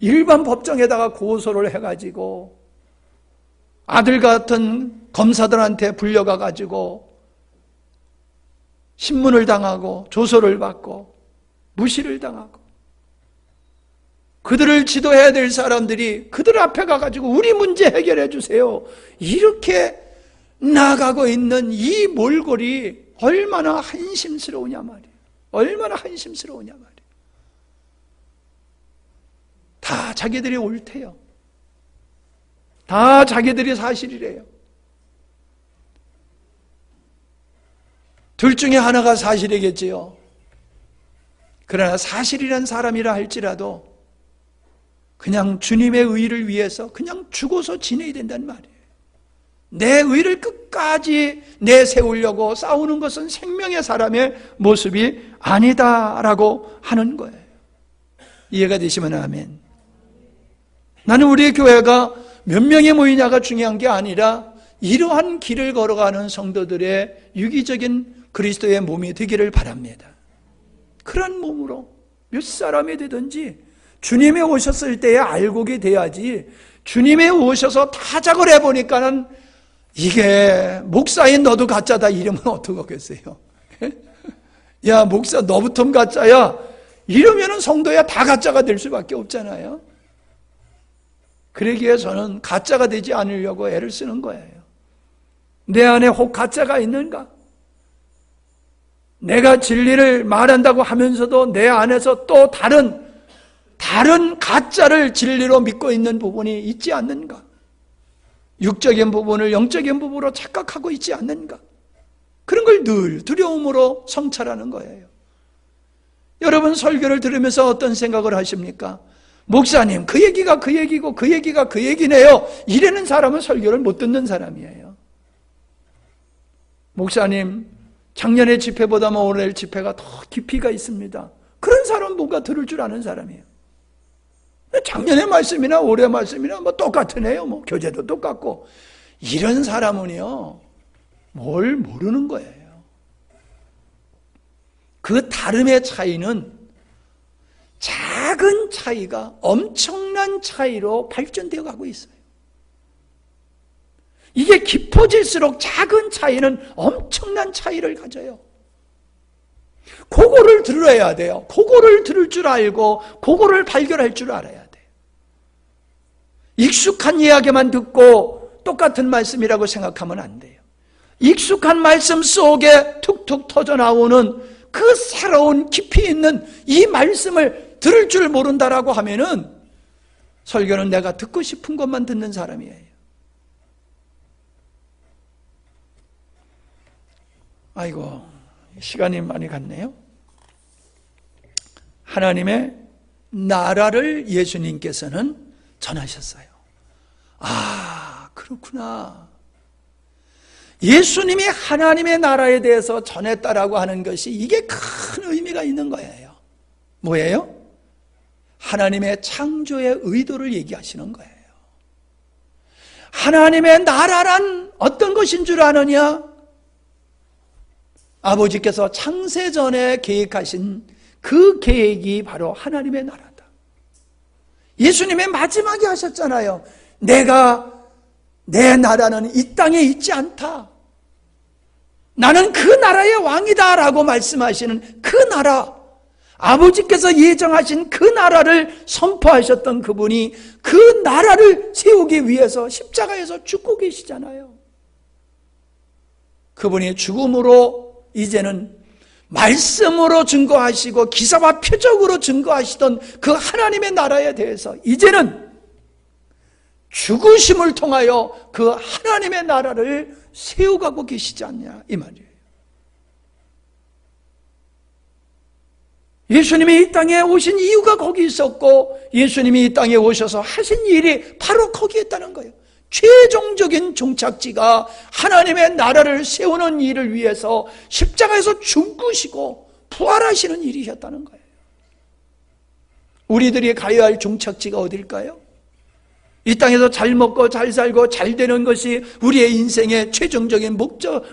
일반 법정에다가 고소를 해가지고 아들 같은 검사들한테 불려가가지고 신문을 당하고 조소를 받고 무시를 당하고, 그들을 지도해야 될 사람들이 그들 앞에 가가지고 우리 문제 해결해 주세요, 이렇게 나가고 있는 이 몰골이 얼마나 한심스러우냐 말이에요. 얼마나 한심스러우냐 말이에요. 다 자기들이 옳대요. 다 자기들이 사실이래요. 둘 중에 하나가 사실이겠지요. 그러나 사실이란 사람이라 할지라도 그냥 주님의 의를 위해서 그냥 죽어서 지내야 된다는 말이에요. 내 의를 끝까지 내세우려고 싸우는 것은 생명의 사람의 모습이 아니다라고 하는 거예요. 이해가 되시면 아멘. 나는 우리 교회가 몇 명이 모이냐가 중요한 게 아니라 이러한 길을 걸어가는 성도들의 유기적인 그리스도의 몸이 되기를 바랍니다. 그런 몸으로 몇 사람이 되든지 주님이 오셨을 때에 알곡이 돼야지, 주님이 오셔서 타작을 해보니까는 이게 목사인 너도 가짜다 이러면 어떡하겠어요? 야 목사 너부터 가짜야 이러면은 성도야 다 가짜가 될 수밖에 없잖아요. 그러기에 저는 가짜가 되지 않으려고 애를 쓰는 거예요. 내 안에 혹 가짜가 있는가? 내가 진리를 말한다고 하면서도 내 안에서 또 다른 가짜를 진리로 믿고 있는 부분이 있지 않는가? 육적인 부분을 영적인 부분으로 착각하고 있지 않는가? 그런 걸 늘 두려움으로 성찰하는 거예요. 여러분 설교를 들으면서 어떤 생각을 하십니까? 목사님, 그 얘기가 그 얘기고 그 얘기가 그 얘기네요. 이래는 사람은 설교를 못 듣는 사람이에요. 목사님, 작년의 집회보다 올해 집회가 더 깊이가 있습니다. 그런 사람은 뭔가 들을 줄 아는 사람이에요. 작년의 말씀이나 올해 말씀이나 뭐 똑같으네요. 뭐 교재도 똑같고. 이런 사람은요, 뭘 모르는 거예요. 그 다름의 차이는 작은 차이가 엄청난 차이로 발전되어 가고 있어요. 이게 깊어질수록 작은 차이는 엄청난 차이를 가져요. 그거를 들어야 돼요. 그거를 들을 줄 알고 그거를 발견할 줄 알아야 돼요. 익숙한 이야기만 듣고 똑같은 말씀이라고 생각하면 안 돼요. 익숙한 말씀 속에 툭툭 터져나오는 그 새로운 깊이 있는 이 말씀을 들을 줄 모른다라고 하면은 설교는 내가 듣고 싶은 것만 듣는 사람이에요. 아이고, 시간이 많이 갔네요. 하나님의 나라를 예수님께서는 전하셨어요. 아, 그렇구나. 예수님이 하나님의 나라에 대해서 전했다라고 하는 것이 이게 큰 의미가 있는 거예요. 뭐예요? 하나님의 창조의 의도를 얘기하시는 거예요. 하나님의 나라란 어떤 것인 줄 아느냐? 아버지께서 창세전에 계획하신 그 계획이 바로 하나님의 나라다. 예수님의 마지막에 하셨잖아요. 내 나라는 이 땅에 있지 않다. 나는 그 나라의 왕이다 라고 말씀하시는 그 나라, 아버지께서 예정하신 그 나라를 선포하셨던 그분이 그 나라를 세우기 위해서 십자가에서 죽고 계시잖아요. 그분이 죽음으로 이제는 말씀으로 증거하시고 기사와 표적으로 증거하시던 그 하나님의 나라에 대해서 이제는 죽으심을 통하여 그 하나님의 나라를 세워가고 계시지 않냐 이 말이에요. 예수님이 이 땅에 오신 이유가 거기 있었고 예수님이 이 땅에 오셔서 하신 일이 바로 거기에 있다는 거예요. 최종적인 종착지가 하나님의 나라를 세우는 일을 위해서 십자가에서 죽으시고 부활하시는 일이셨다는 거예요. 우리들이 가야 할 종착지가 어딜까요? 이 땅에서 잘 먹고 잘 살고 잘 되는 것이 우리의 인생의 최종적인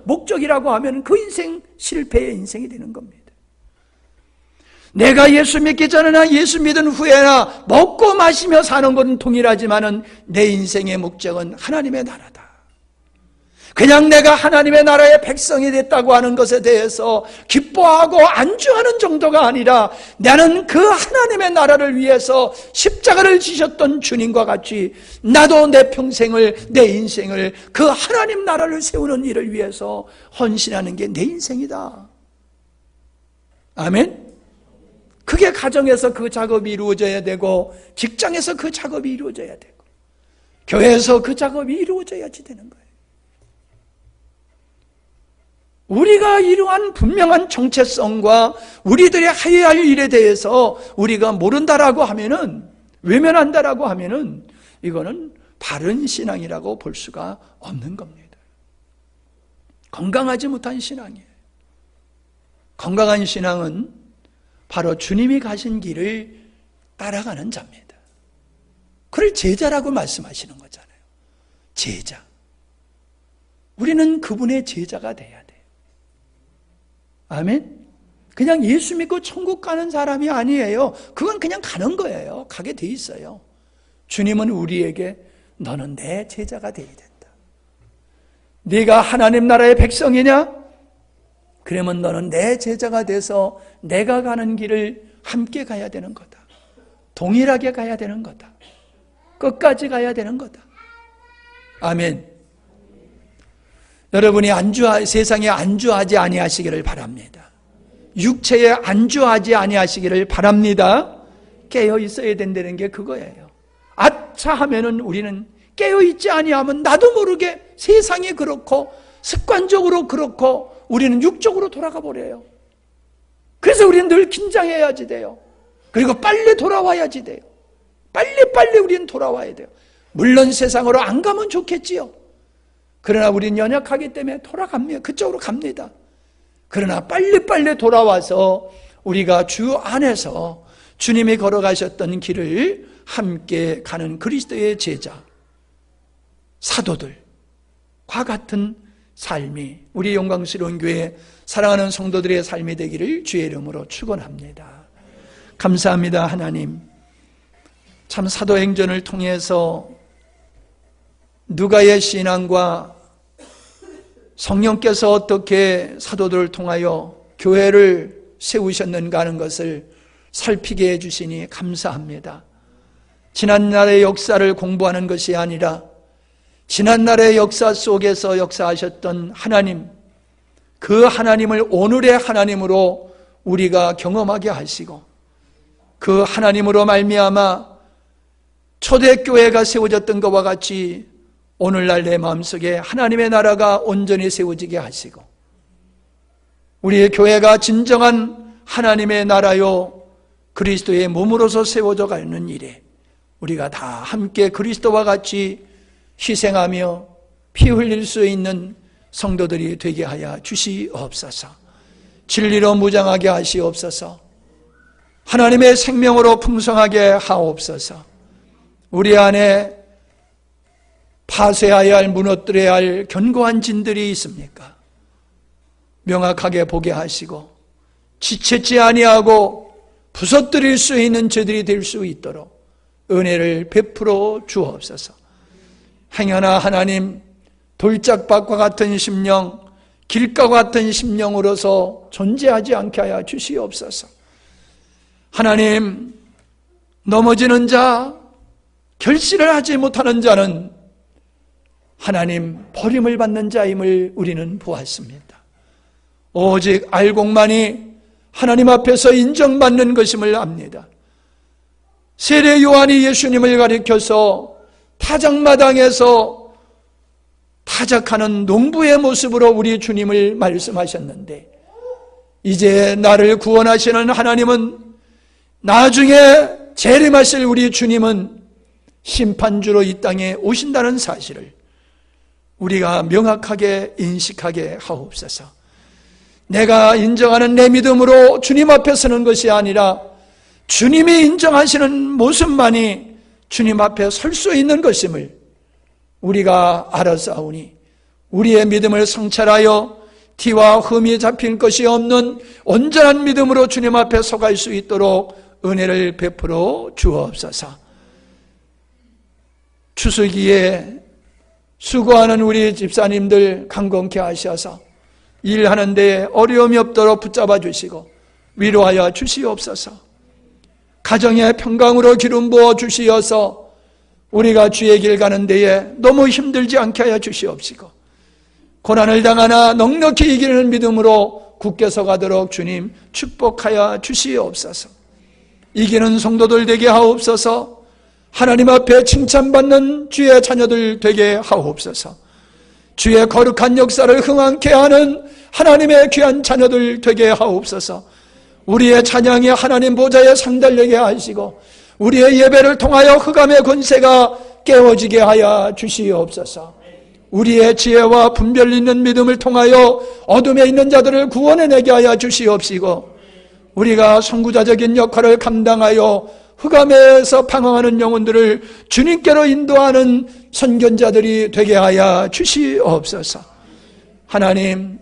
목적이라고 하면 그 인생 실패의 인생이 되는 겁니다. 내가 예수 믿기 전에나 예수 믿은 후에나 먹고 마시며 사는 것은 동일하지만은 내 인생의 목적은 하나님의 나라다. 그냥 내가 하나님의 나라의 백성이 됐다고 하는 것에 대해서 기뻐하고 안주하는 정도가 아니라 나는 그 하나님의 나라를 위해서 십자가를 지셨던 주님과 같이 나도 내 평생을, 내 인생을 그 하나님 나라를 세우는 일을 위해서 헌신하는 게 내 인생이다. 아멘? 그게 가정에서 그 작업이 이루어져야 되고 직장에서 그 작업이 이루어져야 되고 교회에서 그 작업이 이루어져야지 되는 거예요. 우리가 이러한 분명한 정체성과 우리들이 해야 할 일에 대해서 우리가 모른다라고 하면은, 외면한다라고 하면은 이거는 바른 신앙이라고 볼 수가 없는 겁니다. 건강하지 못한 신앙이에요. 건강한 신앙은 바로 주님이 가신 길을 따라가는 자입니다. 그걸 제자라고 말씀하시는 거잖아요. 제자. 우리는 그분의 제자가 돼야 돼요. 아멘? 그냥 예수 믿고 천국 가는 사람이 아니에요. 그건 그냥 가는 거예요. 가게 돼 있어요. 주님은 우리에게 너는 내 제자가 돼야 된다. 네가 하나님 나라의 백성이냐? 그러면 너는 내 제자가 돼서 내가 가는 길을 함께 가야 되는 거다. 동일하게 가야 되는 거다. 끝까지 가야 되는 거다. 아멘. 여러분이 세상에 안주하지 아니하시기를 바랍니다. 육체에 안주하지 아니하시기를 바랍니다. 깨어 있어야 된다는 게 그거예요. 아차 하면은 우리는 깨어 있지 아니하면 나도 모르게 세상이 그렇고 습관적으로 그렇고 우리는 육적으로 돌아가 버려요. 그래서 우리는 늘 긴장해야지 돼요. 그리고 빨리 돌아와야지 돼요. 빨리 우리는 돌아와야 돼요. 물론 세상으로 안 가면 좋겠지요. 그러나 우리는 연약하기 때문에 돌아갑니다. 그쪽으로 갑니다. 그러나 빨리 돌아와서 우리가 주 안에서 주님이 걸어가셨던 길을 함께 가는 그리스도의 제자, 사도들과 같은 삶이 우리 영광스러운 교회 사랑하는 성도들의 삶이 되기를 주의 이름으로 축원합니다. 감사합니다. 하나님, 참 사도행전을 통해서 누가의 신앙과 성령께서 어떻게 사도들을 통하여 교회를 세우셨는가 하는 것을 살피게 해주시니 감사합니다. 지난날의 역사를 공부하는 것이 아니라 지난날의 역사 속에서 역사하셨던 하나님, 그 하나님을 오늘의 하나님으로 우리가 경험하게 하시고 그 하나님으로 말미암아 초대교회가 세워졌던 것과 같이 오늘날 내 마음속에 하나님의 나라가 온전히 세워지게 하시고 우리의 교회가 진정한 하나님의 나라요 그리스도의 몸으로서 세워져 가는 일에 우리가 다 함께 그리스도와 같이 희생하며 피 흘릴 수 있는 성도들이 되게 하여 주시옵소서. 진리로 무장하게 하시옵소서. 하나님의 생명으로 풍성하게 하옵소서. 우리 안에 파쇄해야 할, 무너뜨려야 할 견고한 진들이 있습니까? 명확하게 보게 하시고 지체치 아니하고 부서뜨릴 수 있는 죄들이 될 수 있도록 은혜를 베풀어 주옵소서. 행여나 하나님, 돌짝밭과 같은 심령, 길가와 같은 심령으로서 존재하지 않게 하여 주시옵소서. 하나님, 넘어지는 자, 결실을 하지 못하는 자는 하나님 버림을 받는 자임을 우리는 보았습니다. 오직 알곡만이 하나님 앞에서 인정받는 것임을 압니다. 세례 요한이 예수님을 가리켜서 타작마당에서 타작하는 농부의 모습으로 우리 주님을 말씀하셨는데 이제 나를 구원하시는 하나님은 나중에 재림하실 우리 주님은 심판주로 이 땅에 오신다는 사실을 우리가 명확하게 인식하게 하옵소서. 내가 인정하는 내 믿음으로 주님 앞에 서는 것이 아니라 주님이 인정하시는 모습만이 주님 앞에 설 수 있는 것임을 우리가 알아싸우니 우리의 믿음을 성찰하여 티와 흠이 잡힌 것이 없는 온전한 믿음으로 주님 앞에 서갈 수 있도록 은혜를 베풀어 주옵소서. 추수기에 수고하는 우리 집사님들 강건케 하셔서 일하는 데에 어려움이 없도록 붙잡아 주시고 위로하여 주시옵소서. 가정의 평강으로 기름 부어 주시어서 우리가 주의 길 가는 데에 너무 힘들지 않게 하여 주시옵시고 고난을 당하나 넉넉히 이기는 믿음으로 굳게 서가도록 주님 축복하여 주시옵소서. 이기는 성도들 되게 하옵소서. 하나님 앞에 칭찬받는 주의 자녀들 되게 하옵소서. 주의 거룩한 역사를 흥왕케 하는 하나님의 귀한 자녀들 되게 하옵소서. 우리의 찬양이 하나님 보좌에 상달되게 하시고 우리의 예배를 통하여 흑암의 권세가 깨어지게 하여 주시옵소서. 우리의 지혜와 분별 있는 믿음을 통하여 어둠에 있는 자들을 구원해내게 하여 주시옵시고 우리가 선구자적인 역할을 감당하여 흑암에서 방황하는 영혼들을 주님께로 인도하는 선견자들이 되게 하여 주시옵소서. 하나님,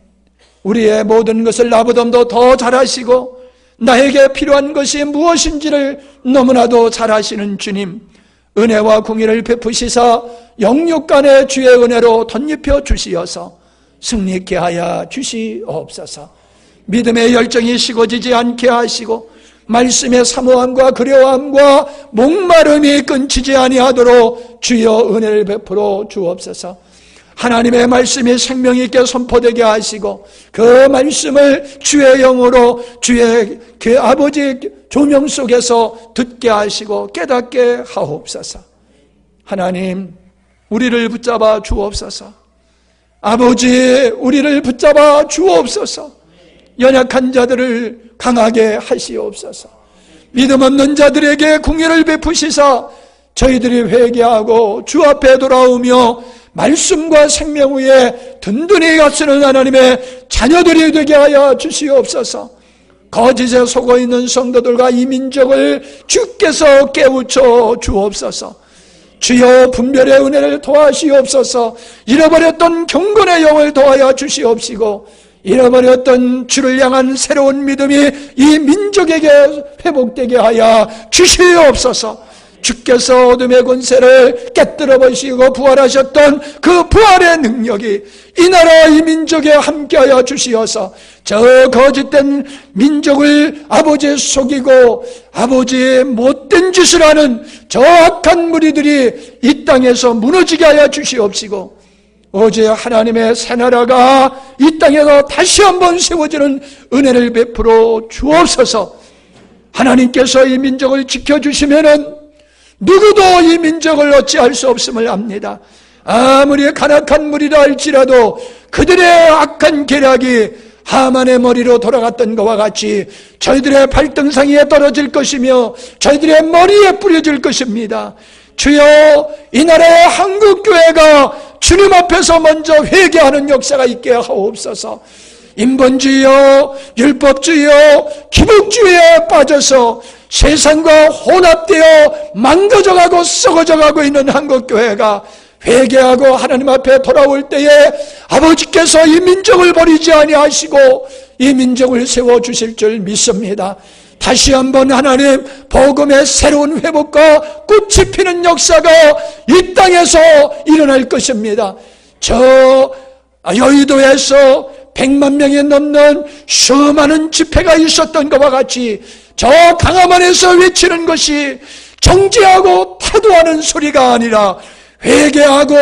우리의 모든 것을 나보다도 더 잘하시고 나에게 필요한 것이 무엇인지를 너무나도 잘하시는 주님, 은혜와 공의를 베푸시사 영육간의 주의 은혜로 덧입혀 주시어서 승리케 하여 주시옵소서. 믿음의 열정이 식어지지 않게 하시고 말씀의 사모함과 그려함과 목마름이 끊기지 아니하도록 주여 은혜를 베풀어 주옵소서. 하나님의 말씀이 생명 있게 선포되게 하시고 그 말씀을 주의 영으로 주의 그 아버지 조명 속에서 듣게 하시고 깨닫게 하옵소서. 하나님, 우리를 붙잡아 주옵소서. 아버지, 우리를 붙잡아 주옵소서. 연약한 자들을 강하게 하시옵소서. 믿음 없는 자들에게 긍휼을 베푸시사 저희들이 회개하고 주 앞에 돌아오며 말씀과 생명 위에 든든히 gat쓰는 하나님의 자녀들이 되게 하여 주시옵소서. 거짓에 속어 있는 성도들과 이 민족을 주께서 깨우쳐 주옵소서. 주여 분별의 은혜를 도와시옵소서. 잃어버렸던 경건의 영을 도하여 주시옵시고 잃어버렸던 주를 향한 새로운 믿음이 이 민족에게 회복되게 하여 주시옵소서. 주께서 어둠의 권세를 깨뜨려 버리시고 부활하셨던 그 부활의 능력이 이 나라 이 민족에 함께하여 주시어서 저 거짓된 민족을 아버지 속이고 아버지의 못된 짓을 하는 저 악한 무리들이 이 땅에서 무너지게 하여 주시옵시고 어제 하나님의 새나라가 이 땅에서 다시 한번 세워지는 은혜를 베풀어 주옵소서. 하나님께서 이 민족을 지켜주시면은 누구도 이 민족을 어찌할 수 없음을 압니다. 아무리 간악한 무리라 할지라도 그들의 악한 계략이 하만의 머리로 돌아갔던 것과 같이 저희들의 발등상에 떨어질 것이며 저희들의 머리에 뿌려질 것입니다. 주여 이 나라의 한국교회가 주님 앞에서 먼저 회개하는 역사가 있게 하옵소서. 인본주의여 율법주의여 기복주의에 빠져서 세상과 혼합되어 망가져가고 썩어져가고 있는 한국교회가 회개하고 하나님 앞에 돌아올 때에 아버지께서 이 민족을 버리지 아니하시고 이 민족을 세워주실 줄 믿습니다. 다시 한번 하나님 복음의 새로운 회복과 꽃이 피는 역사가 이 땅에서 일어날 것입니다. 저 여의도에서 100만 명이 넘는 수많은 집회가 있었던 것과 같이 저 강화문에서 외치는 것이 정죄하고 타도하는 소리가 아니라 회개하고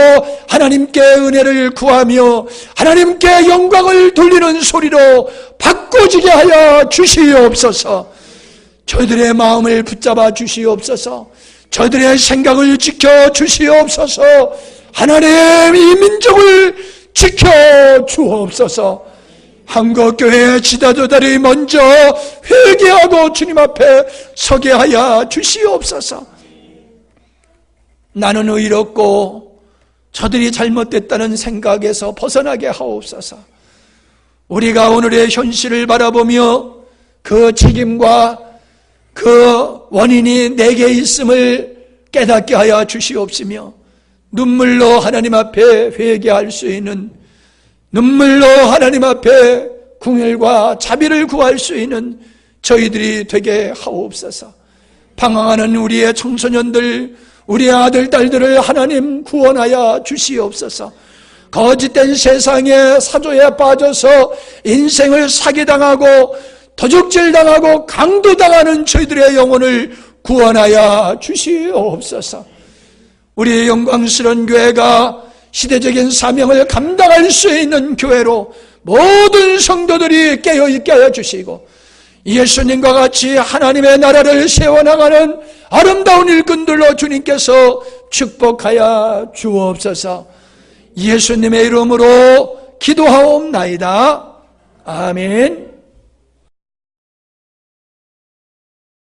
하나님께 은혜를 구하며 하나님께 영광을 돌리는 소리로 바꿔지게 하여 주시옵소서. 저희들의 마음을 붙잡아 주시옵소서. 저희들의 생각을 지켜 주시옵소서. 하나님 이 민족을 지켜 주옵소서. 한국교회의 지도자들이 먼저 회개하고 주님 앞에 서게 하여 주시옵소서. 나는 의롭고 저들이 잘못됐다는 생각에서 벗어나게 하옵소서. 우리가 오늘의 현실을 바라보며 그 책임과 그 원인이 내게 있음을 깨닫게 하여 주시옵시며 눈물로 하나님 앞에 회개할 수 있는, 눈물로 하나님 앞에 긍휼과 자비를 구할 수 있는 저희들이 되게 하옵소서. 방황하는 우리의 청소년들, 우리의 아들, 딸들을 하나님 구원하여 주시옵소서. 거짓된 세상의 사조에 빠져서 인생을 사기당하고 도둑질당하고 강도당하는 저희들의 영혼을 구원하여 주시옵소서. 우리의 영광스러운 교회가 시대적인 사명을 감당할 수 있는 교회로 모든 성도들이 깨어있게 하여 주시고 예수님과 같이 하나님의 나라를 세워나가는 아름다운 일꾼들로 주님께서 축복하여 주옵소서. 예수님의 이름으로 기도하옵나이다. 아멘.